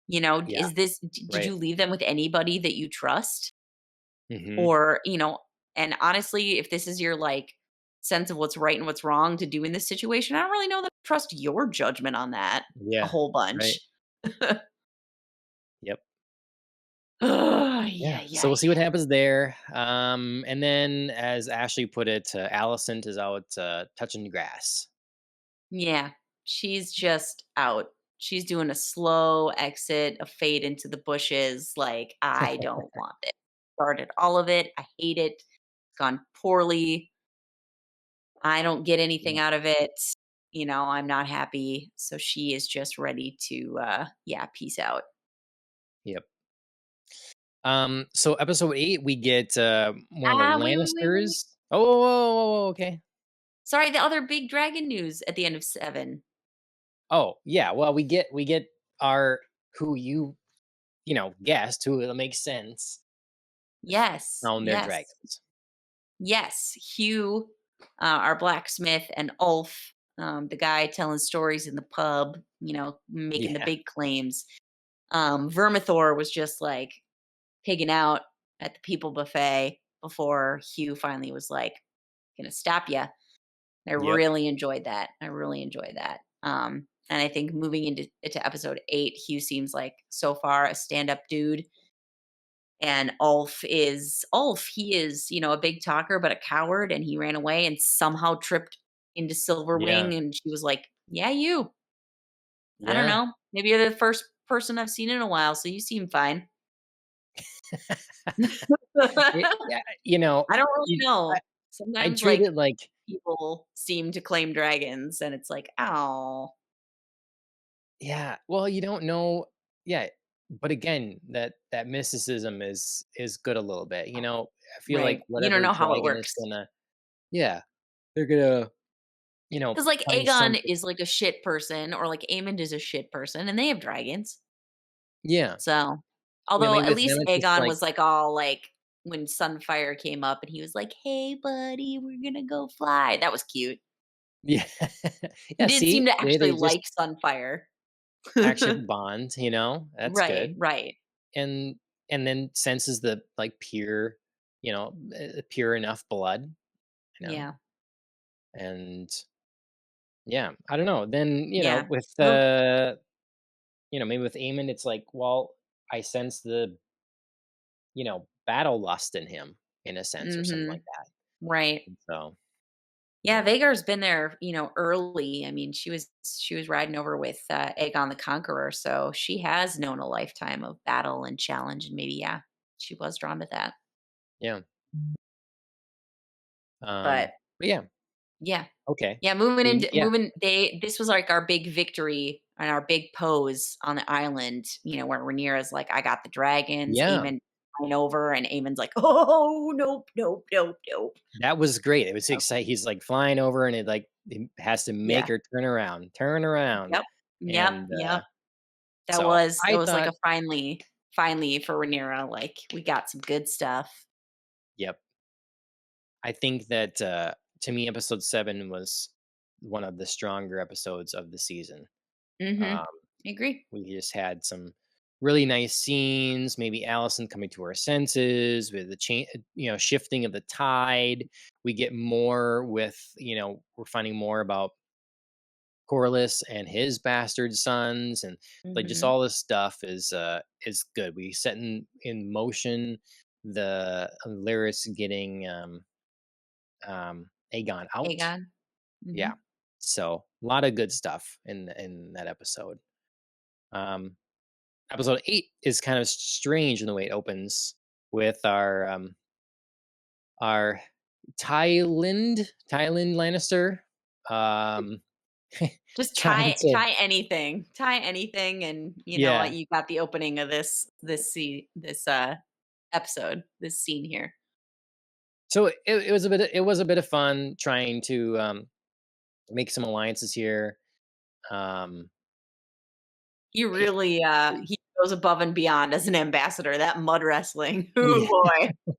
A: Yeah.
B: Is this, did
A: Right.
B: you leave them with anybody that you trust?
A: Hmm.
B: Or, and honestly, if this is your like sense of what's right and what's wrong to do in this situation, I don't really know that I trust your judgment on that a
A: Yeah.
B: whole
A: Right.
B: bunch.
A: Yep.
B: Yeah,
A: Yeah.
B: yeah,
A: So we'll see what
B: yeah.
A: happens there. And then, as Ashley put it, Allison is out touching grass.
B: Yeah. She's just out. She's doing a slow exit, a fade into the bushes. Like, I don't want it. Started all of it. I hate it. It's gone poorly. I don't get anything
A: Yeah.
B: out of it. I'm not happy. So she is just ready to, yeah, peace out.
A: Yep. So episode 8, we get one of the
B: Wait, wait, wait, wait, wait.
A: Lannisters. Oh, whoa, whoa, whoa, whoa, okay.
B: Sorry, the other big dragon news at the end of 7.
A: Oh, yeah. Well, we get our who you guessed who it makes sense.
B: Yes,
A: Found their
B: yes,
A: dragons.
B: yes. Hugh, our blacksmith, and Ulf, the guy telling stories in the pub, making the
A: Yeah.
B: big claims. Vermithor was just like pigging out at the people buffet before Hugh finally was like, gonna stop you. I
A: Yep.
B: really enjoyed that. I really enjoyed that. And I think moving into episode 8, Hugh seems like so far a stand-up dude. And Ulf. He is, a big talker but a coward, and he ran away and somehow tripped into
A: Yeah.
B: Silverwing. And she was like, "Yeah, you. I don't
A: Yeah.
B: know. Maybe you're the first person I've seen in a while, so you seem fine."
A: Yeah,
B: I don't really
A: you
B: know.
A: I
B: Sometimes
A: treat
B: like
A: it like
B: people seem to claim dragons, and it's like, oh,
A: yeah, well, you don't know yeah, but again, that mysticism is good a little bit, I feel like
B: right. You don't
A: whatever
B: know how it
A: dragon is
B: works.
A: gonna yeah, they're gonna,
B: Because like,
A: find
B: Aegon
A: something
B: is, like, a shit person, or, like, Aemond is a shit person, and they have dragons.
A: yeah.
B: So
A: Yeah,
B: although
A: maybe
B: at
A: with them
B: least
A: it's just
B: Aegon
A: like
B: was, like, all, like when Sunfire came up and he was like, "Hey, buddy, we're gonna go fly." That was cute.
A: yeah.
B: He
A: Yeah,
B: did seem
A: see?
B: to actually
A: They just
B: like Sunfire.
A: actually have a bond, that's
B: Right,
A: good.
B: right.
A: And then senses the, like, pure enough blood, you know?
B: Yeah,
A: And yeah, I don't know. Then,
B: yeah.
A: with
B: Move
A: maybe with Eamon, it's like, well, I sense the, battle lust in him in a sense or something like
B: Mhm.
A: that.
B: Right.
A: And so,
B: Yeah, Vhagar's been there, early. I mean, she was riding over with, Aegon the Conqueror, so she has known a lifetime of battle and challenge, and maybe, yeah, she was drawn to that.
A: yeah.
B: But
A: But yeah,
B: yeah.
A: okay.
B: Yeah, moving into
A: Yeah.
B: moving they this was like our big victory and our big pose on the island, where Rhaenyra's like, "I got the dragons,"
A: Yeah.
B: Aemon flying over, and Aemon's like, "Oh, nope, nope, nope, nope."
A: That was great. It was
B: So,
A: exciting. He's like flying over and it has to make
B: yeah.
A: her turn around.
B: Yep. Yep,
A: And
B: yep. That
A: so
B: was
A: I
B: that was like
A: thought,
B: a finally for Rhaenyra, like, we got some good stuff.
A: yep. I think that to me, episode 7 was one of the stronger episodes of the season.
B: Mhm.
A: Um,
B: I agree.
A: we just had some. really nice scenes. Maybe Allison coming to her senses with the change, shifting of the tide. We get more with, we're finding more about Corliss and his bastard sons, and like just
B: Mhm.
A: all this stuff is good. We set in motion the Lyris getting Aegon out.
B: Aegon.
A: Yeah.
B: Mhm.
A: So a lot of good stuff in that episode. Um Episode 8 is kind of strange in the way it opens with our Tyland Lannister um
B: Just
A: trying
B: tie
A: to
B: tie anything. Tie anything and,
A: yeah.
B: you got the opening of this episode, this scene here.
A: So it was a bit of fun trying to make some alliances here. Um it-
B: He goes above and beyond as an ambassador, that mud wrestling. Oh
A: yeah.
B: boy.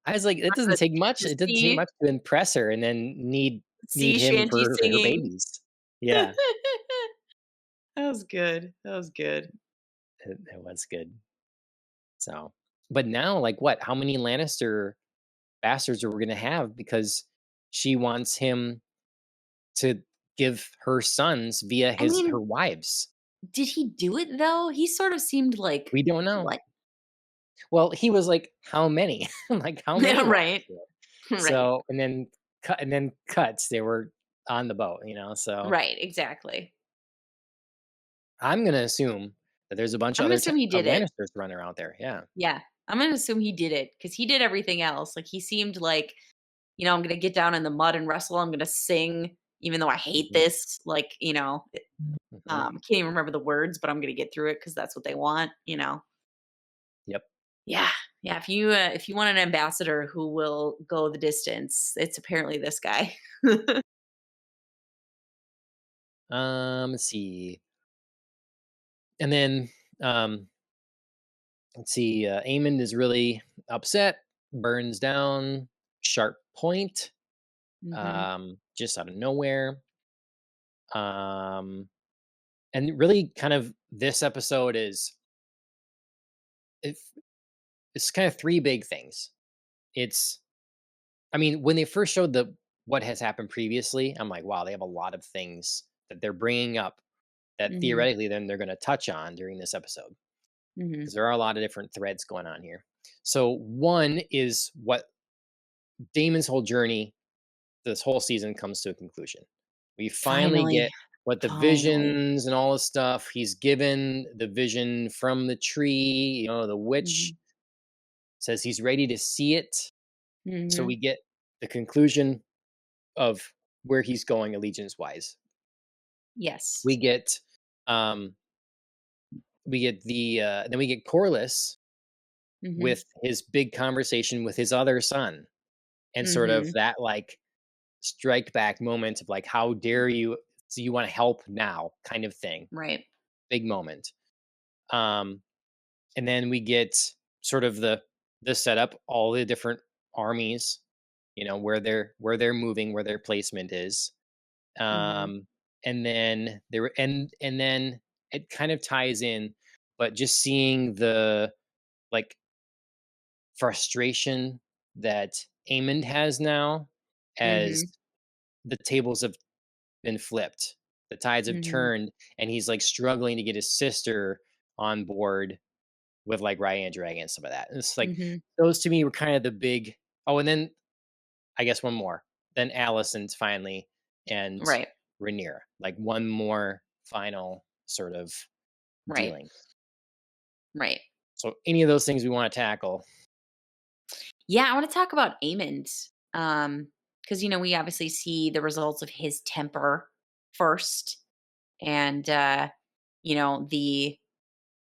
A: I was like, it doesn't
B: The
A: take much.
B: the
A: It doesn't take
B: sea
A: much to impress her and then need
B: sea
A: him
B: shanty
A: for her
B: singing.
A: babies. Yeah,
B: That was good. That was good.
A: it was good. So, but now, like, what? How many Lannister bastards are we gonna have? Because she wants him to give her sons via
B: I
A: her
B: mean,
A: wives.
B: did he do it though? He sort of seemed like,
A: We don't know.
B: "What?"
A: Well, he was like, "How many? Like, how many wives?"
B: Right. Right.
A: So, and then cuts. They were on the boat, So
B: Right, exactly.
A: I'm gonna assume that there's a bunch
B: I'm
A: of
B: gonna
A: other
B: assume he
A: of
B: did it.
A: Lannisters running around there. Yeah.
B: Yeah. I'm gonna assume he did it because he did everything else. Like, he seemed like, "I'm gonna get down in the mud and wrestle. I'm gonna sing even though I hate
A: Hmm.
B: this." Like,
A: Hmm.
B: can't even remember the words, but I'm gonna get through it because that's what they want.
A: Yep.
B: Yeah. Yeah, if you want an ambassador who will go the distance, it's apparently this guy.
A: Let's see. And then um, let's see. Aemond is really upset. Burns down. Sharp point.
B: Mhm.
A: Just out of nowhere. Um, and really, kind of this episode it's, it's kind of three big things. It's I mean, when they first showed the what has happened previously, I'm like, wow, they have a lot of things that they're bringing up that
B: Mhm.
A: theoretically then they're going to touch on during this episode
B: Mhm.
A: because there are a lot of different threads going on here. So one is what Damon's whole journey, this whole season comes to a conclusion. We finally
B: Finally.
A: get what the
B: Finally.
A: visions and all this stuff. He's given the vision from the tree. The witch
B: Mhm.
A: says he's ready to see it. So we
B: Mhm.
A: get the conclusion of where he's going allegiance wise.
B: Yes.
A: We get um then we get Corliss
B: Mhm.
A: with his big conversation with his other son and sort of
B: Mhm.
A: that like strike back moment of like how dare you, so you want to help now kind of thing.
B: Right.
A: Big moment. Um and then we get sort of the setup, all the different armies, where they're moving, where their placement is.
B: Mhm.
A: Um, and then there and then it kind of ties in, but just seeing the like frustration that Amond has now as
B: Mhm.
A: the tables have been flipped, the tides have
B: Mhm.
A: turned, and he's like struggling to get his sister on board with like Ryan Dragon and some of that. And it's like
B: Mhm.
A: those to me were kind of the big. Oh, and then I guess one more. Then Allison's finally and
B: Right.
A: Rainier. Like one more final sort of
B: Right.
A: dealing.
B: Right.
A: So any of those things we want to tackle.
B: Yeah, I wanna talk about Amond, because we obviously see the results of his temper first, and, the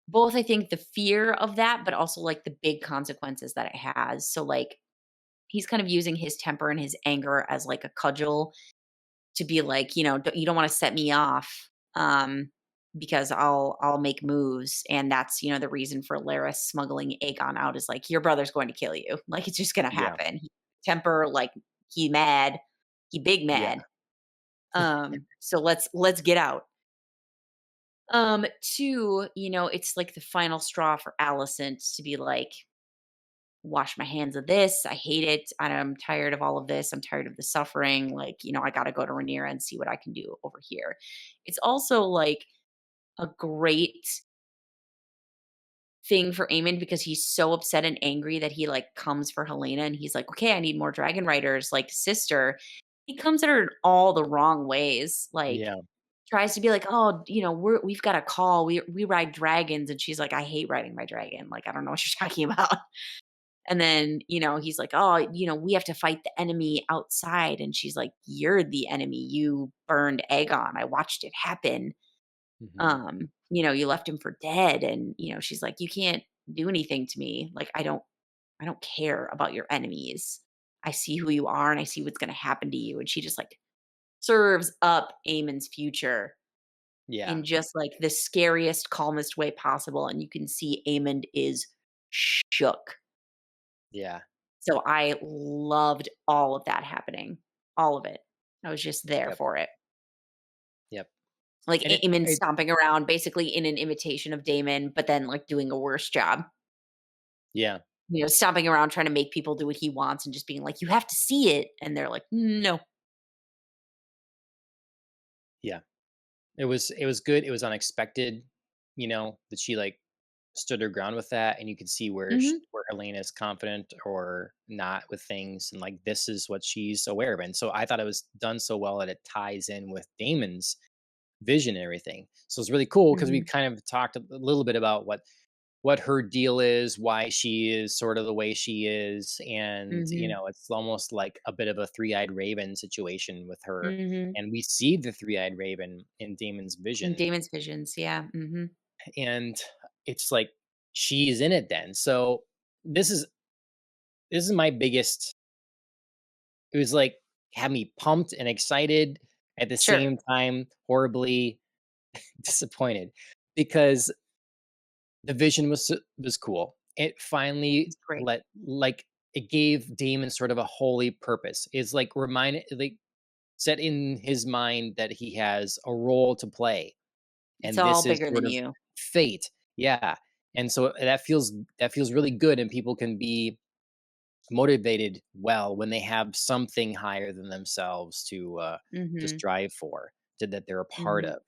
B: both, I think, the fear of that, but also, like, the big consequences that it has. So, like, he's kind of using his temper and his anger as, like, a cudgel to be like, you don't wanna set me off, because I'll make moves." And that's, the reason for Laris smuggling Aegon out is like, "Your brother's going to kill you." Like, it's just gonna
A: Yeah.
B: happen. Temper, like, he mad, he big
A: Yeah.
B: mad. So let's get out. Two, it's like the final straw for Alicent to be like, wash my hands of this. I hate it. I'm tired of all of this. I'm tired of the suffering. Like, I got to go to Rhaenyra and see what I can do over here. It's also like a great thing for Aemon because he's so upset and angry that he like comes for Helena and he's like, okay, I need more dragon riders, like sister. He comes at her in all the wrong ways. Like,
A: Yeah.
B: tries to be like, oh, we've got a call. We ride dragons, and she's like, I hate riding my dragon. Like, I don't know what you're talking about. And then, he's like, "Oh, we have to fight the enemy outside." And she's like, "You're the enemy. You burned Aegon. I watched it happen.
A: Hmm.
B: You left him for dead." And, she's like, "You can't do anything to me. Like, I don't care about your enemies. I see who you are and I see what's going to happen to you." And she just like serves up Aemon's future
A: Yeah.
B: in just like the scariest, calmest way possible. And you can see Aemon is shook.
A: Yeah.
B: So I loved all of that happening, all of it. I was just there
A: Yep.
B: for it.
A: Yep.
B: Like
A: And
B: Aemon stomping around basically in an imitation of Damon, but then like doing a worse job.
A: yeah.
B: Stomping around trying to make people do what he wants and just being like, "You have to see it." And they're like, "No."
A: Yeah. It was good. It was unexpected, that she like stood her ground with that, and you could see
B: Mhm.
A: where Helena is confident or not with things, and like this is what she's aware of. And so I thought it was done so well that it ties in with Damon's vision and everything. So it's really cool because we
B: Mhm.
A: kind of talked a little bit about what her deal is, why she is sort of the way she is, and
B: Mhm.
A: it's almost like a bit of a three-eyed raven situation with her.
B: Mhm.
A: And we see the three-eyed raven in Damon's
B: And
A: vision,
B: Damon's visions, yeah. Mhm.
A: and it's like she's in it then. So this is this is my biggest. It was like had me pumped and excited at the
B: Sure.
A: same time, horribly disappointed because the vision was cool. It finally
B: It's great.
A: it gave Damon sort of a holy purpose. It's like reminded like set in his mind that he has a role to play,
B: It's
A: and
B: all
A: this is
B: bigger than
A: sort of
B: you.
A: fate. Yeah. And so that feels really good, and people can be motivated well when they have something higher than themselves to just
B: Mhm.
A: strive for, that they're a part
B: Mhm.
A: of.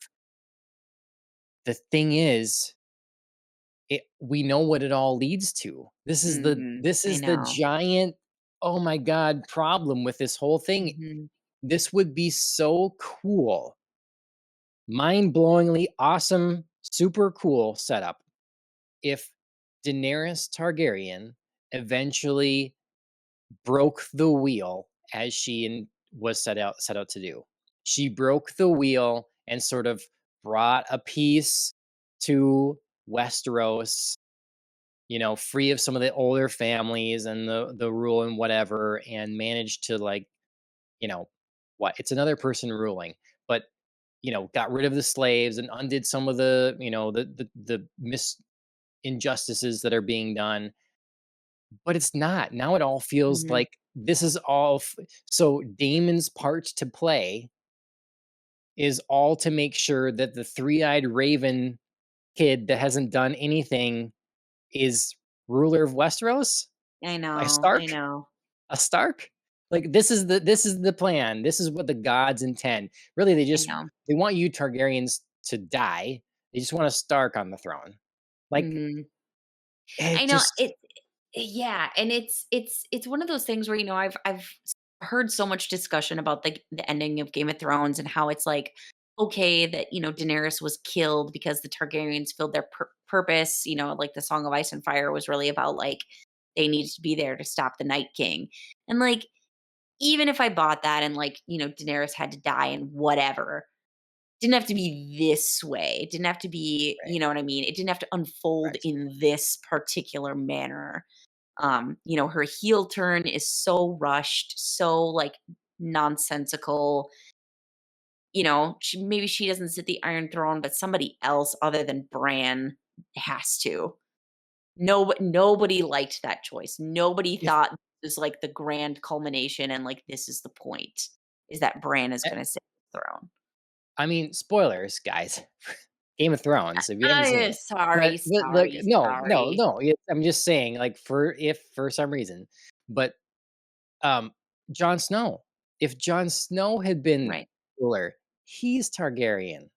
A: The thing is, we know what it all leads to. This is the
B: Mhm.
A: this
B: I
A: is the
B: know.
A: giant, oh my god, problem with this whole thing.
B: Mhm.
A: This would be so cool, mind-blowingly awesome, super cool setup if Daenerys Targaryen eventually broke the wheel as was set out to do. She broke the wheel and sort of brought a peace to Westeros, free of some of the older families and the rule and whatever, and managed to like, you know, it's another person ruling, but got rid of the slaves and undid some of the injustices that are being done. But it's not. Now it all feels
B: Mhm.
A: like this is all so Damon's part to play is all to make sure that the three-eyed raven kid that hasn't done anything is ruler of Westeros?
B: I
A: A
B: know. I
A: Stark?
B: know.
A: A Stark? Like this is the plan. This is what the gods intend. Really,
B: I know.
A: they want you Targaryens to die. They just want a Stark on the throne. Like
B: Mhm. I
A: it
B: know
A: just
B: it. Yeah, and it's one of those things where I've heard so much discussion about the ending of Game of Thrones and how it's like okay that Daenerys was killed because the Targaryens filled their purpose. Like the Song of Ice and Fire was really about like they needed to be there to stop the Night King, and like even if I bought that and like Daenerys had to die and whatever, didn't have to be this way. It didn't have to be,
A: right,
B: you know what I mean? It didn't have to unfold
A: right.
B: in this particular manner. Her heel turn is so rushed, so like nonsensical. Maybe she doesn't sit the Iron Throne, but somebody else other than Bran has to. Nobody liked that choice. Nobody
A: If
B: thought this was like the grand culmination and like this is the point is that Bran is
A: eh,
B: going to sit on the throne.
A: I mean, spoilers, guys. Game of Thrones, if you haven't seen it.
B: Sorry,
A: But, like,
B: sorry,
A: no, no,
B: sorry.
A: no, I'm just saying, like, for if for some reason, but, um, Jon Snow, if Jon Snow had been
B: Right.
A: ruler, he's Targaryen,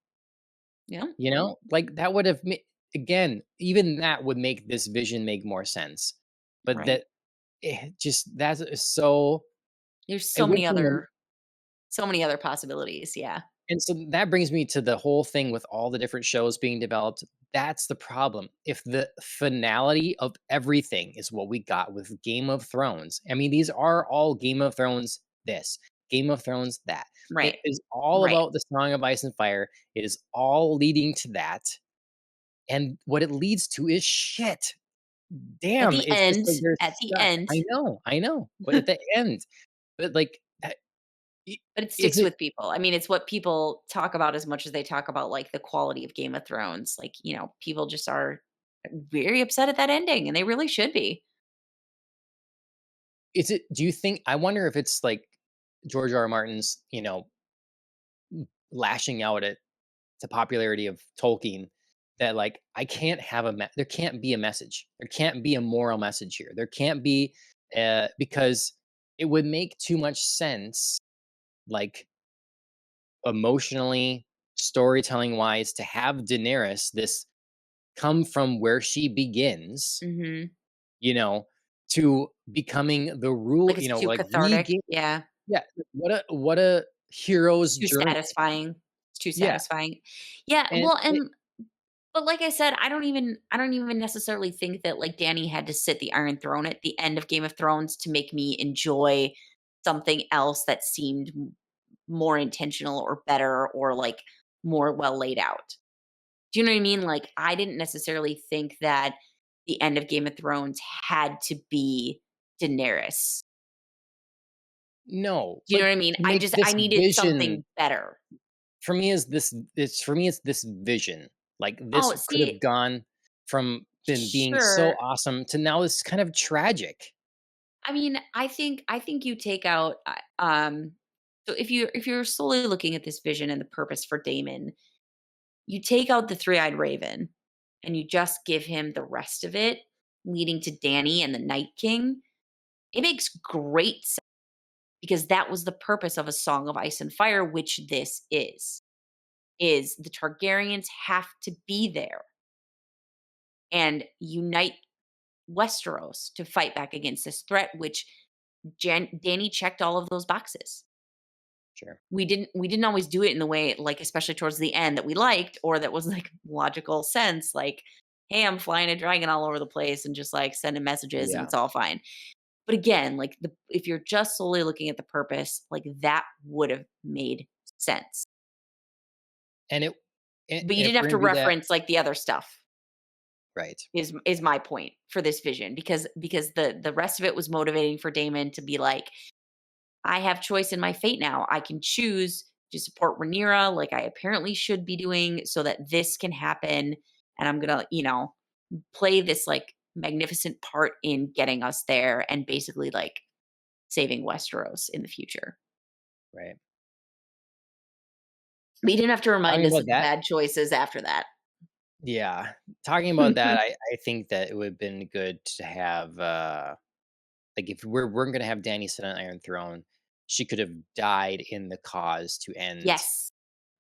B: Yeah,
A: you know? Like, that would have ma again, even that would make this vision make more sense, but
B: right.
A: that just that's so
B: There's
A: it went from the
B: so many other possibilities, yeah.
A: and so that brings me to the whole thing with all the different shows being developed. That's the problem. If the finality of everything is what we got with Game of Thrones, I mean, these are all Game of Thrones this, Game of Thrones that. It
B: Right,
A: is all
B: right.
A: about the Song of Ice and Fire. It is all leading to that. And what it leads to is shit. Damn. It's just like they're
B: At the
A: stuck.
B: end,
A: I know. But at the end, but like, i-
B: but it
A: is
B: sticks
A: it
B: with people. I mean, it's what people talk about as much as they talk about, like, the quality of Game of Thrones. Like, people just are very upset at that ending, and they really should be.
A: Is it do you think I wonder if it's like George R. R. Martin's, lashing out at the popularity of Tolkien that like I can't have there can't be a message. There can't be a moral message here. There can't be because it would make too much sense like emotionally storytelling wise to have Daenerys this come from where she begins,
B: Mhm.
A: you know, to becoming the rule,
B: Like, it's too
A: like
B: cathartic. Yeah.
A: yeah, what a hero's
B: Too
A: journey.
B: satisfying. It's too
A: Yeah,
B: satisfying. Yeah,
A: and
B: well,
A: it
B: but like I said, I don't even necessarily think that, like, Danny had to sit the Iron Throne at the end of Game of Thrones to make me enjoy something else that seemed more intentional or better or, like, more well laid out. Do you know what I mean? Like, I didn't necessarily think that the end of Game of Thrones had to be Daenerys.
A: no,
B: Do you know
A: but
B: what I mean?
A: to make
B: I
A: this
B: needed
A: vision
B: something better.
A: for me is this it's for me it's this vision. Like this
B: Oh,
A: could have
B: see,
A: gone from been being so
B: sure.
A: awesome to now this kind of tragic.
B: I mean, I think you take out so if you're solely looking at this vision and the purpose for Damon, you take out the three-eyed raven and you just give him the rest of it leading to Danny and the Night King. It makes great sense because that was the purpose of a Song of Ice and Fire, which this is the Targaryens have to be there and unite Westeros to fight back against this threat, which Danny checked all of those boxes.
A: Sure.
B: We didn't always do it in the way, like, especially towards the end, that we liked or that was like logical sense, like, hey, I'm flying a dragon all over the place and just like sending messages and
A: Yeah.
B: it's all fine. But again, like, if you're just solely looking at the purpose, like, that would have made sense.
A: And
B: But you
A: and if
B: didn't have
A: we're
B: to
A: gonna do that,
B: reference like the other stuff.
A: right.
B: Is my point for this vision because the rest of it was motivating for Damon to be like, I have choice in my fate now. I can choose to support Rhaenyra like I apparently should be doing so that this can happen. And I'm going to, play this like magnificent part in getting us there and basically like saving Westeros in the future.
A: Right.
B: But you didn't have to remind
A: Talking
B: us
A: about
B: of the
A: that,
B: bad choices after that.
A: yeah. Talking about that, I think that it would have been good to have like if we're gonna have Danny sit on Iron Throne, she could have died in the cause to end
B: Yes.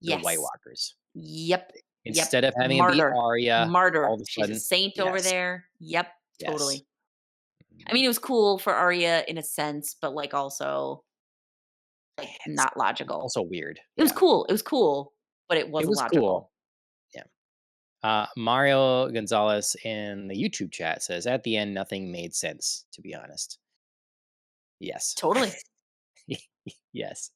A: the White
B: Yes.
A: Walkers.
B: Yep. Yep.
A: Instead of having it be
B: Martyr.
A: Arya all
B: Martyr.
A: of a
B: She's a
A: sudden.
B: saint over
A: Yes.
B: there. Yep.
A: Yes.
B: Totally. I
A: Mhm.
B: mean, it was cool for Arya in a sense, but like also like
A: It's
B: not logical.
A: also weird.
B: It was
A: Yeah.
B: cool. It was cool, but it
A: It
B: wasn't
A: was cool.
B: logical.
A: Yeah. Mario Gonzalez in the YouTube chat says, "At the end, nothing made sense, to be honest." Yes.
B: Totally.
A: Yes.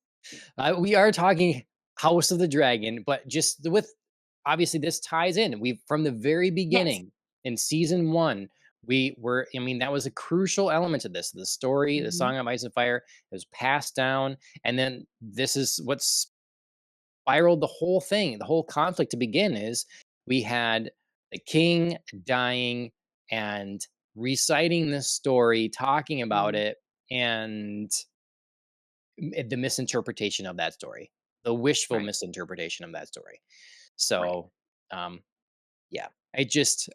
A: We are talking House of the Dragon, but just with obviously this ties in. We from the very
B: Yes.
A: beginning in season 1, we were I mean that was a crucial element to this. The story, the
B: Mhm.
A: Song of Ice and Fire was passed down and then this is what spiraled the whole thing. The whole conflict to begin is we had the king dying and reciting this story, talking about
B: Mhm.
A: it and the misinterpretation of that story, the wishful
B: Right.
A: misinterpretation of that story.
B: Right.
A: So, Um, yeah, it just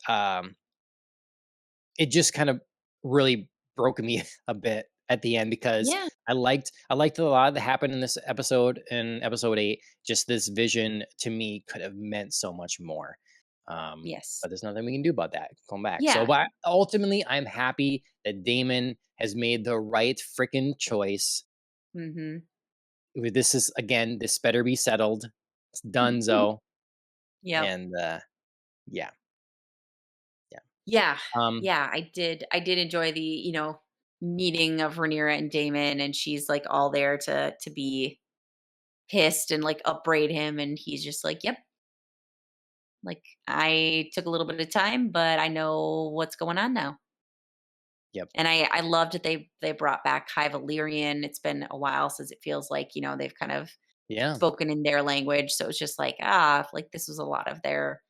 A: kind of really broke me a bit at the end because
B: Yeah.
A: I liked a lot that happened in this episode in episode 8. Just this vision to me could have meant so much more.
B: Yes.
A: But there's nothing we can do about that. Come back. So
B: Yeah.
A: but ultimately I'm happy that Damon has made the right freaking choice.
B: Mhm.
A: This is again, this better be settled. It's donezo.
B: Yep.
A: And yeah, yeah.
B: Yeah.
A: Um,
B: Yeah, I did enjoy the, meeting of Rhaenyra and Daemon, and she's, like, all there to be pissed and, like, upbraid him, and he's just like, "Yep, like, I took a little bit of time, but I know what's going on now."
A: yep.
B: And I loved that they brought back High Valyrian. It's been a while since it feels like, they've kind of
A: Yeah.
B: spoken in their language, so it's just like, like, this was a lot of their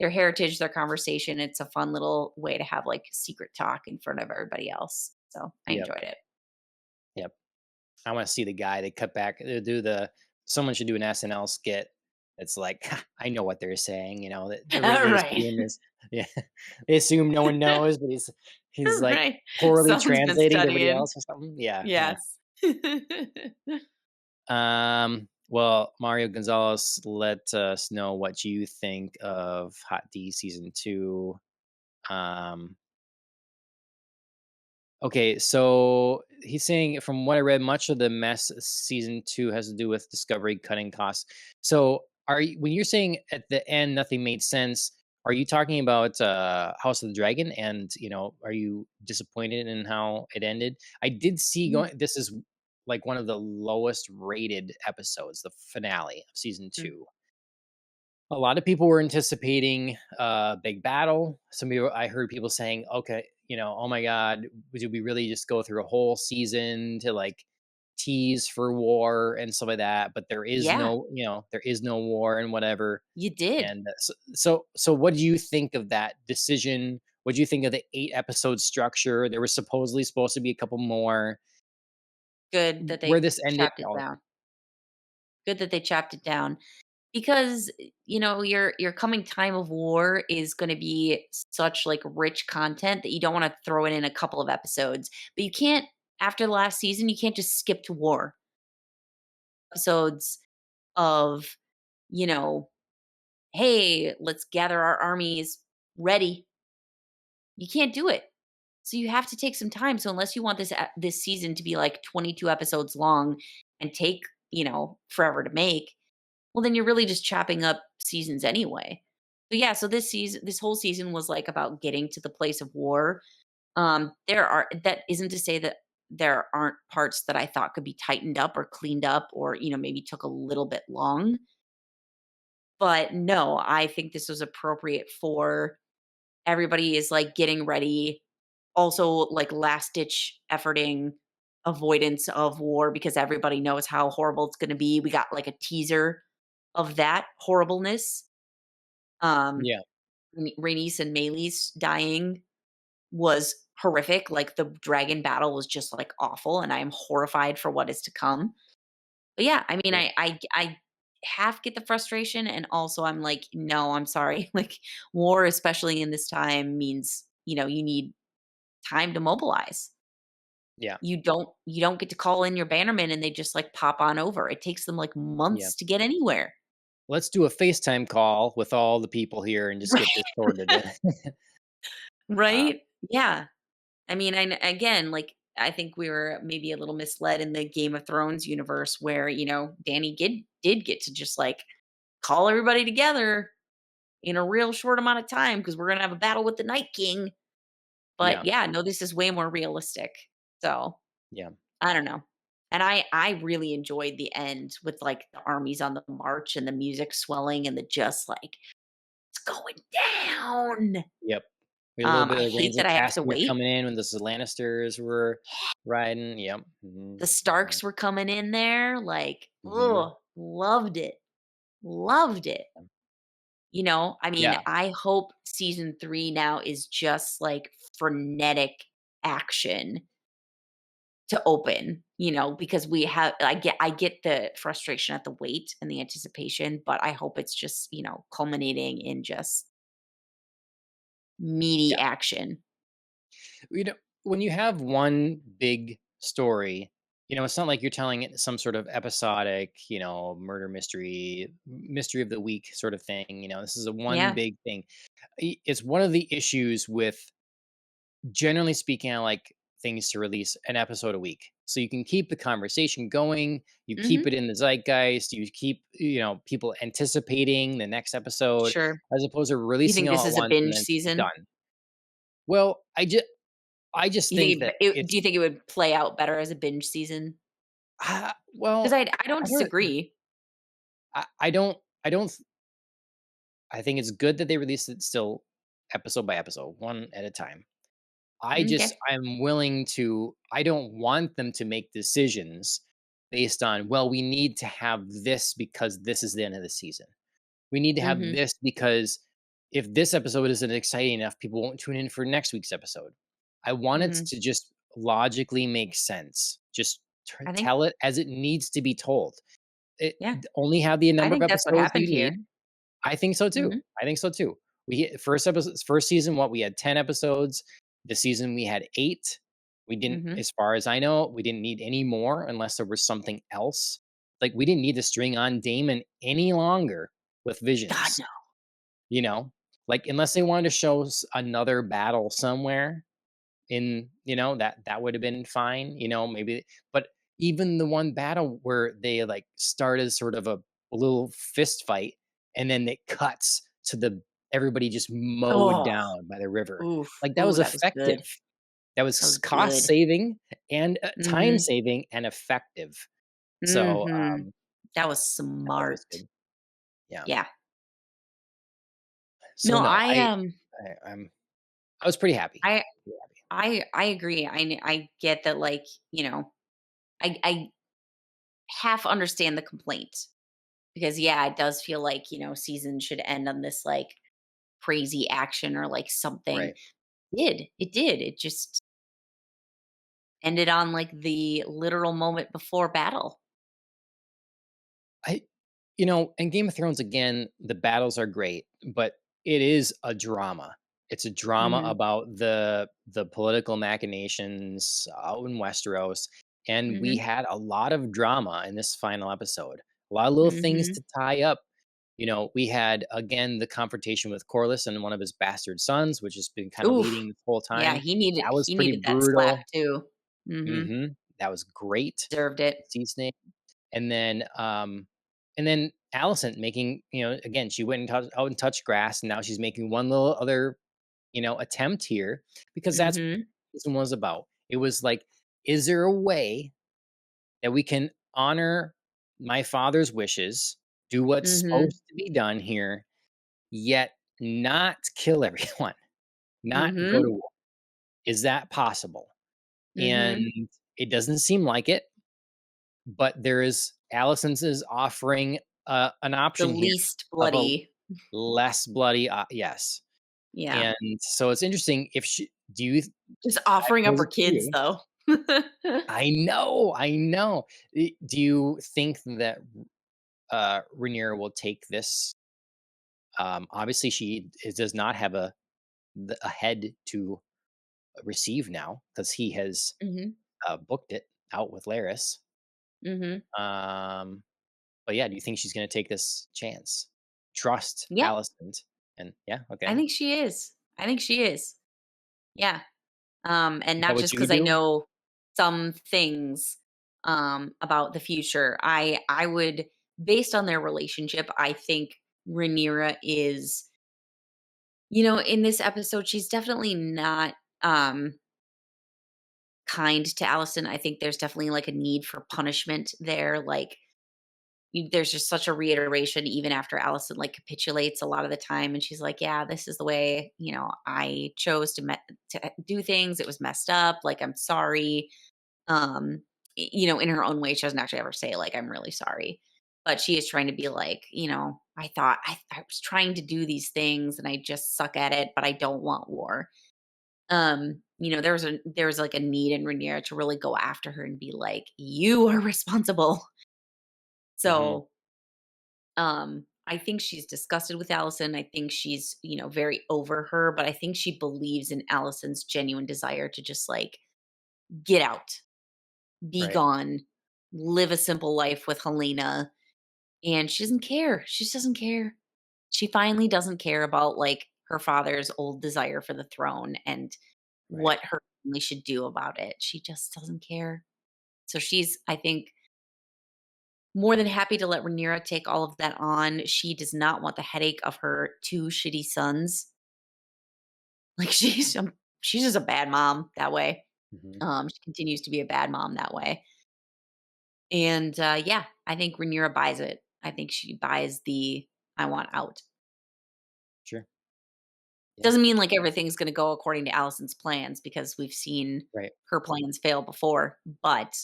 B: heritage, their conversation. It's a fun little way to have, like, secret talk in front of everybody else. So, I
A: Yep.
B: enjoyed it.
A: Yep. I wanna see the guy they cut back do the someone should do an SNL skit. It's like, I know what they're saying, that they
B: Right.
A: assume is yeah, they assume no one knows, but he's, like,
B: Right.
A: poorly
B: Someone's been
A: translating to everybody
B: studying.
A: else or something. Yeah, yeah.
B: Yes.
A: Well, Mario Gonzalez, let us know what you think of Hot D season 2. Um Okay, so he's saying, from what I read, much of the mess season 2 has to do with Discovery cutting costs. So, when you're saying at the end nothing made sense, are you talking about House of the Dragon? And are you disappointed in how it ended? I did see
B: Mhm.
A: going. This is like one of the lowest rated episodes, the finale of season 2. A lot of people were anticipating a big battle. Some people, I heard people saying, "Okay, oh my god, did we really just go through a whole season to like tease for war and stuff like that?" But
B: Yeah,
A: there is no war and whatever.
B: you did.
A: And so, what do you think of that decision? What do you think of the 8 episode structure? There was supposedly supposed to be a couple more.
B: Good that
A: Where
B: they
A: this ended,
B: chopped it down. Good that they chopped it down. Because, your coming time of war is gonna be such, like, rich content that you don't wanna throw it in a couple of episodes. But you can't after the last season, you can't just skip to war. Episodes of, you know, "Hey, let's gather our armies, ready." You can't do it. So you have to take some time. So unless you want this season to be, like, 22 episodes long and take, forever to make, well, then you're really just chopping up seasons anyway. But yeah, so this whole season was, like, about getting to the place of war. There are that isn't to say that there aren't parts that I thought could be tightened up or cleaned up or, maybe took a little bit long. But no, I think this was appropriate for everybody is, like, getting ready. Also, like, last ditch efforting avoidance of war because everybody knows how horrible it's gonna be. We got, like, a teaser of that horribleness. Um,
A: yeah,
B: Rhaenys and Meleys dying was horrific. Like, the dragon battle was just, like, awful, and I am horrified for what is to come. But yeah, I mean,
A: yep,
B: I half get the frustration, and also I'm like, "No, I'm sorry." Like, war, especially in this time, means, you need time to mobilize.
A: yeah,
B: You don't get to call in your bannermen and they just, like, pop on over. It takes them, like,
A: yeah.
B: months to get anywhere.
A: Let's do a FaceTime call with all the people here and just get this sorted. uh,
B: Right? Yeah. I mean, again, like, I think we were maybe a little misled in the Game of Thrones universe where, Danny did get to just, like, call everybody together in a real short amount of time because we're gonna have a battle with the Night King. But
A: yeah,
B: yeah, no, this is way more realistic. So,
A: yeah.
B: I don't know. And I really enjoyed the end with, like, the armies on the march and the music swelling and the just, like, "It's going down."
A: Yep. We had a little bit
B: I
A: of
B: hate
A: Rains of
B: that I have to
A: Castamere
B: wait.
A: coming in when the Lannisters were riding. Yep.
B: The
A: Mhm.
B: Starks were coming in there, like,
A: Mhm.
B: oh, loved it, loved it. I mean,
A: Yeah.
B: I hope season 3 now is just, like, frenetic action to open, because I get the frustration at the wait and the anticipation, but I hope it's just, culminating in just meaty
A: Yeah.
B: action.
A: You know, when you have one big story, it's not like you're telling it some sort of episodic, murder mystery, mystery of the week sort of thing. This is a one
B: Yeah.
A: big thing. It's one of the issues with, generally speaking, I like things to release an episode a week. So you can keep the conversation going, you keep
B: Mhm.
A: it in the zeitgeist, you keep, people anticipating the next episode,
B: Sure.
A: as opposed to
B: You
A: releasing
B: think
A: all
B: this
A: at
B: is a
A: once and
B: binge
A: then
B: season?
A: done. Well, I just
B: You think
A: think that
B: do you think it would play out better as a binge season? Because
A: well,
B: I don't
A: I don't
B: disagree.
A: I don't I think it's good that they release it still episode by episode, one at a time.
B: Okay.
A: I'm willing to I don't want them to make decisions based on, well, we need to have this because this is the end of the season. We need to have
B: Mhm.
A: this because if this episode isn't exciting enough, people won't tune in for next week's episode. I want it
B: Mhm.
A: to just logically make sense. Just
B: I think
A: tell it as it needs to be told.
B: yeah.
A: Only have the
B: I
A: number of
B: think that's what
A: episodes that
B: happened
A: you
B: here.
A: need. I think so too.
B: Mhm.
A: I think so too. First season, what we had 10 episodes. The season we had 8. We didn't,
B: Mhm.
A: as far as I know, we didn't need any more unless there was something else. Like we didn't need to string on Damon any longer with
B: God,
A: visions,
B: no.
A: you know? Like unless they wanted to show another battle somewhere, that would have been fine, maybe. But even the one battle where they like start as sort of a little fist fight and then it cuts to the everybody just mowed
B: Oh,
A: down by the river,
B: oof.
A: like that
B: Ooh,
A: was
B: that was good.
A: effective. That
B: That
A: was
B: was
A: cost
B: good.
A: saving and time
B: Mhm.
A: saving and effective. So
B: Mhm. That was
A: that was
B: smart.
A: good. Yeah.
B: Yeah.
A: So
B: No,
A: no,
B: I,
A: I was pretty happy.
B: I
A: Pretty happy.
B: I agree. I get that, like, I half understand the complaint because, yeah, it does feel like, season should end on this, like, crazy action or, like, something.
A: Right.
B: It did. It just ended on, like, the literal moment before battle.
A: I in Game of Thrones, again, the battles are great, but it is a drama. It's a drama
B: Mhm.
A: about the political machinations out in Westeros, and we
B: Mhm.
A: had a lot of drama in this final episode. A lot of little things
B: Mhm.
A: to tie up. We had again the confrontation with Corlys and one of his bastard sons, which has been kind of
B: Oof.
A: leading this whole
B: Yeah,
A: time.
B: he needed
A: That was
B: he
A: pretty
B: needed that slap
A: brutal.
B: too. Mhm.
A: That was great.
B: Deserved it.
A: Sea Snake. And then, Allison making, again, she went and out and touched grass, and now she's making one little other, attempt here because that's what
B: Mhm.
A: this one was about. It was like, is there a way that we can honor my father's wishes, do what's
B: Mhm.
A: supposed to be done here, yet not kill everyone, not go to
B: Mhm.
A: war? Is that possible? And
B: Mhm.
A: it doesn't seem like it. But there is Allison's is offering, an
B: The
A: option here
B: least
A: of a
B: bloody.
A: less bloody, yes,
B: Yeah.
A: and so it's interesting if she do you
B: Just
A: I
B: offering up
A: pose
B: her
A: it to
B: kids,
A: you.
B: though.
A: I know. Do you think that, Rhaenyra will take this? Obviously, she does not have a head to receive now because he has,
B: Mhm.
A: booked it out with Laris.
B: Mhm.
A: Um But yeah, do you think she's gonna take this chance? Trust
B: Yeah,
A: Alicent and yeah,
B: I
A: okay.
B: think she is. I think she is. Yeah. And
A: Is that
B: not
A: what
B: just
A: you would
B: because I
A: do?
B: know some things, about the future. I would, based on their relationship, I think Rhaenyra is, in this episode, she's definitely not, kind to Allison. I think there's definitely, like, a need for punishment there, like, there's just such a reiteration even after Allison, like, capitulates a lot of the time, and she's like, "Yeah, this is the way, I chose to do things. It was messed up. Like, I'm sorry." Um, in her own way, she doesn't actually ever say, like, "I'm really sorry." But she is trying to be like, "I thought I was trying to do these things, and I just suck at it, but I don't want war." There was like a need in Rhaenyra to really go after her and be like, "You are responsible."
A: Hmm.
B: So, I think she's disgusted with Allison. I think she's, very over her, but I think she believes in Allison's genuine desire to just like get out, be
A: Right.
B: gone, live a simple life with Helena. And she doesn't care. She just doesn't care. She finally doesn't care about like her father's old desire for the throne and
A: Right.
B: what her family should do about it. She just doesn't care. So she's, I think, more than happy to let Rhaenyra take all of that on. She does not want the headache of her two shitty sons. Like she's just a bad mom that way.
A: Hmm.
B: She continues to be a bad mom that way. And yeah, I think Rhaenyra buys it. I think she buys the I want out.
A: Sure. Yeah.
B: Doesn't mean like everything's going to go according to Allison's plans because we've seen
A: Right.
B: her plans fail before. But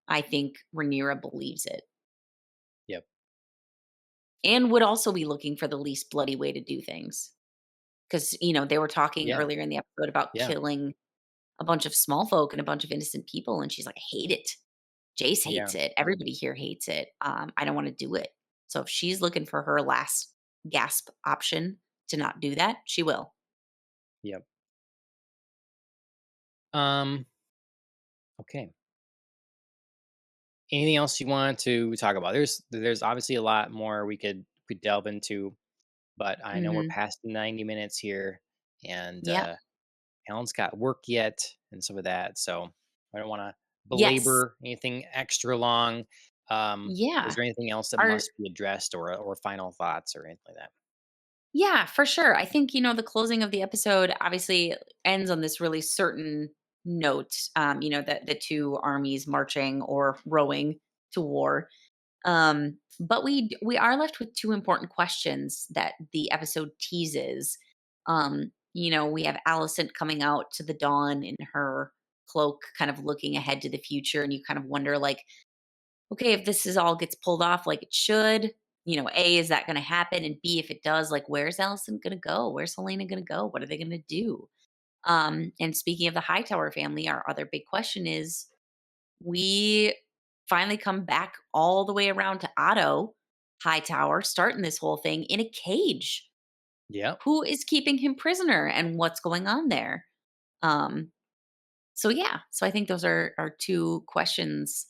B: I think Rhaenyra believes it
A: Yep.
B: and would also be looking for the least bloody way to do things. Because, they were talking
A: Yeah.
B: earlier in the episode about
A: Yeah.
B: killing a bunch of small folk and a bunch of innocent people, and she's like, "I hate it. Jace
A: Yeah.
B: hates it. Everybody here hates it. I don't wanna do it." So if she's looking for her last gasp option to not do that, she will.
A: Yep. Um. Okay. Anything else you want to talk about? There's obviously a lot more we could delve into, but I know we're
B: Mhm.
A: past the 90 minutes here, and
B: Yep.
A: Alan's got work yet and some of that, so I don't want to
B: Yes.
A: belabor anything extra long. Is
B: Yeah.
A: there anything else that
B: Our
A: must be addressed, or final thoughts or anything like that?
B: Yeah, for sure. I think, the closing of the episode obviously ends on this really certain note, that the two armies marching or rowing to war. But we are left with two important questions that the episode teases. We have Allison coming out to the dawn in her cloak, kind of looking ahead to the future, and you kind of wonder, like, okay, if this is all gets pulled off like it should, A, is that going to happen? And B, if it does, like, where's Allison going to go? Where's Helena going to go? What are they going to do? And speaking of the Hightower family, our other big question is we finally come back all the way around to Otto Hightower starting this whole thing in a cage.
A: Yep.
B: Who is keeping him prisoner and what's going on there? Um, so yeah, so I think those are two questions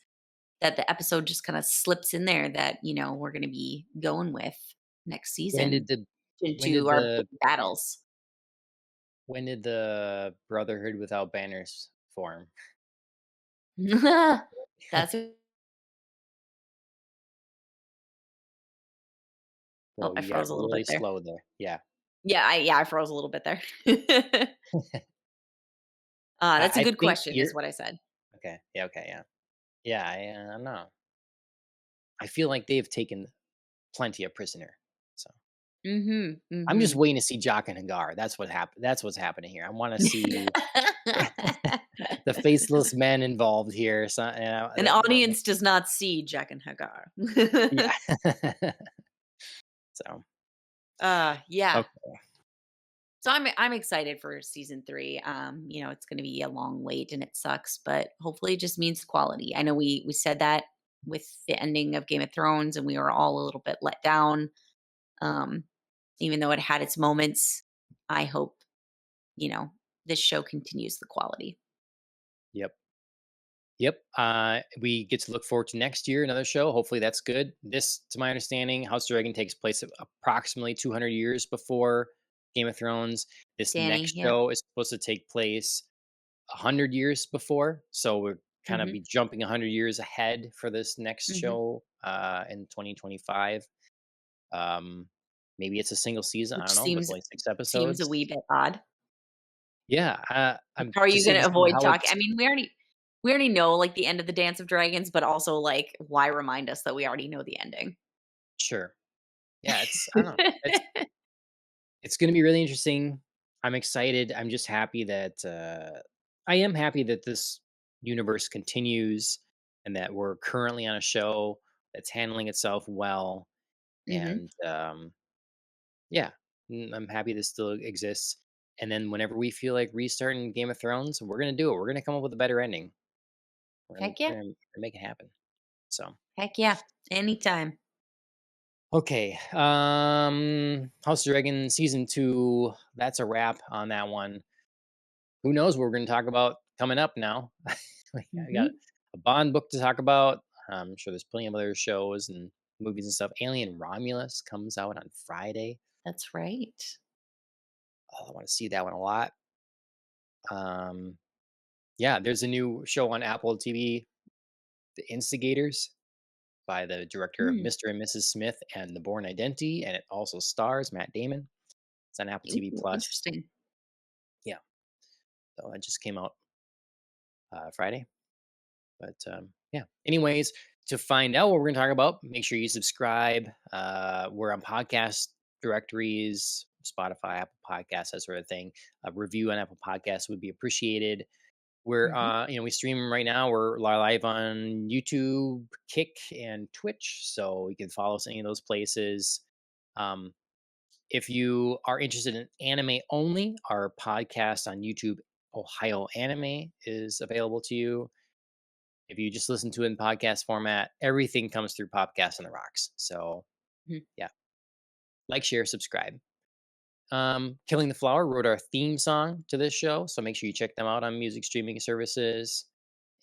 B: that the episode just kind of slips in there that, we're going to be going with next
A: When did
B: season
A: the when
B: into
A: did
B: our
A: the
B: big battles.
A: when did the Brotherhood without banners form?
B: That's a Oh,
A: Whoa,
B: I
A: you got
B: froze a little
A: really
B: bit there.
A: slow there. Yeah.
B: Yeah, I froze a little bit there. That's a
A: I
B: good
A: think
B: question is
A: you're
B: what I said.
A: okay. Yeah, okay, yeah. Yeah, I don't know. I feel like they've taken plenty of prisoner. So
B: Mhm,
A: I'm just
B: mhm.
A: waiting to see Jock and Hagar. That's what's happening here. I want to see the faceless men involved here. So,
B: An audience does not see Jack and Hagar.
A: yeah. So
B: Yeah.
A: okay.
B: So I'm excited for season 3. It's going to be a long wait and it sucks, but hopefully it just means quality. I know we said that with the ending of Game of Thrones and we were all a little bit let down. Um, Even though it had its moments, I hope, you know, this show continues the quality.
A: Yep. Yep. We get to look forward to next year, another show. Hopefully that's good. This, to my understanding, House of Dragon takes place approximately 200 years before Game of Thrones. This
B: Danny,
A: next
B: yep.
A: show is supposed to take place 100 years before. So we're kind of
B: Mhm.
A: be jumping 100 years ahead for this next
B: Mhm.
A: show in 2025. Um, Maybe it's a single season. I
B: Which
A: don't know, but
B: seems
A: like six
B: a wee
A: episodes.
B: bit odd.
A: Yeah,
B: Like,
A: I'm
B: how are you
A: just
B: going to
A: interested in
B: avoid
A: how
B: talking?
A: it's
B: I mean, we already know like the end of the Dance of Dragons, but also like why remind us that we already know the ending?
A: sure. Yeah, it's I don't know. It's gonna be really interesting. I'm excited. I'm just happy that I am happy that this universe continues and that we're currently on a show that's handling itself well.
B: Mhm.
A: And yeah, I'm happy this still exists. And then whenever we feel like restarting Game of Thrones, we're gonna do it. We're gonna come up with a better ending.
B: Heck
A: We're
B: yeah.
A: gonna make it happen. So
B: Heck yeah. Anytime.
A: okay, House of Dragon season 2. That's a wrap on that one. Who knows what we're gonna talk about coming up now? I got
B: Mhm.
A: a Bond book to talk about. I'm sure there's plenty of other shows and movies and stuff. Alien Romulus comes out on Friday.
B: That's right.
A: Oh, I want to see that one a lot. Um, yeah, there's a new show on Apple TV, The Instigators, by the director of
B: Mm.
A: Mr. and Mrs. Smith and The Bourne Identity, and it also stars Matt Damon. It's on Apple TV
B: Ooh,
A: Plus.
B: interesting.
A: Yeah, so it just came out Friday. But yeah. Anyways, to find out what we're going to talk about, make sure you subscribe. We're on podcast directories, Spotify, Apple Podcasts, that sort of thing. A review on Apple Podcasts would be appreciated. We're,
B: Mhm.
A: we stream right now. We're live on YouTube, Kick, and Twitch, so you can follow us in any of those places. Um, if you are interested in anime only, our podcast on YouTube, Ohio Anime, is available to you. If you just listen to it in podcast format, everything comes through Popcast on the Rocks. So
B: Mhm.
A: yeah, like, share, subscribe. Killing the Flower wrote our theme song to this show, so make sure you check them out on music streaming services.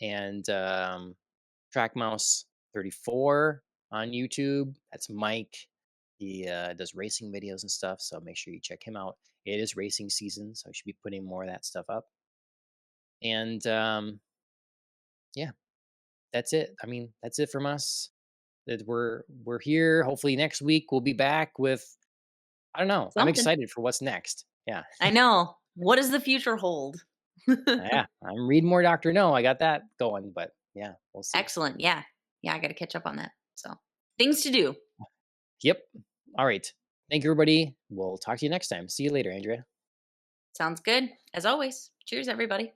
A: And Track Mouse 34 on YouTube. That's Mike. He does racing videos and stuff, so make sure you check him out. It is racing season, so I should be putting more of that stuff up. And yeah, that's it. I mean, that's it from us. That we're here. Hopefully next week we'll be back with, I don't know. I'm
B: Something.
A: excited for what's next. Yeah.
B: I know. What does the future hold?
A: Yeah. I'm reading more Doctor No. I got that going, but yeah, we'll see.
B: Excellent. Yeah. Yeah, I gotta catch up on that. So, things to do.
A: Yep. All right. Thank you, everybody. We'll talk to you next time. See you later, Andrea.
B: Sounds good. As always. Cheers, everybody.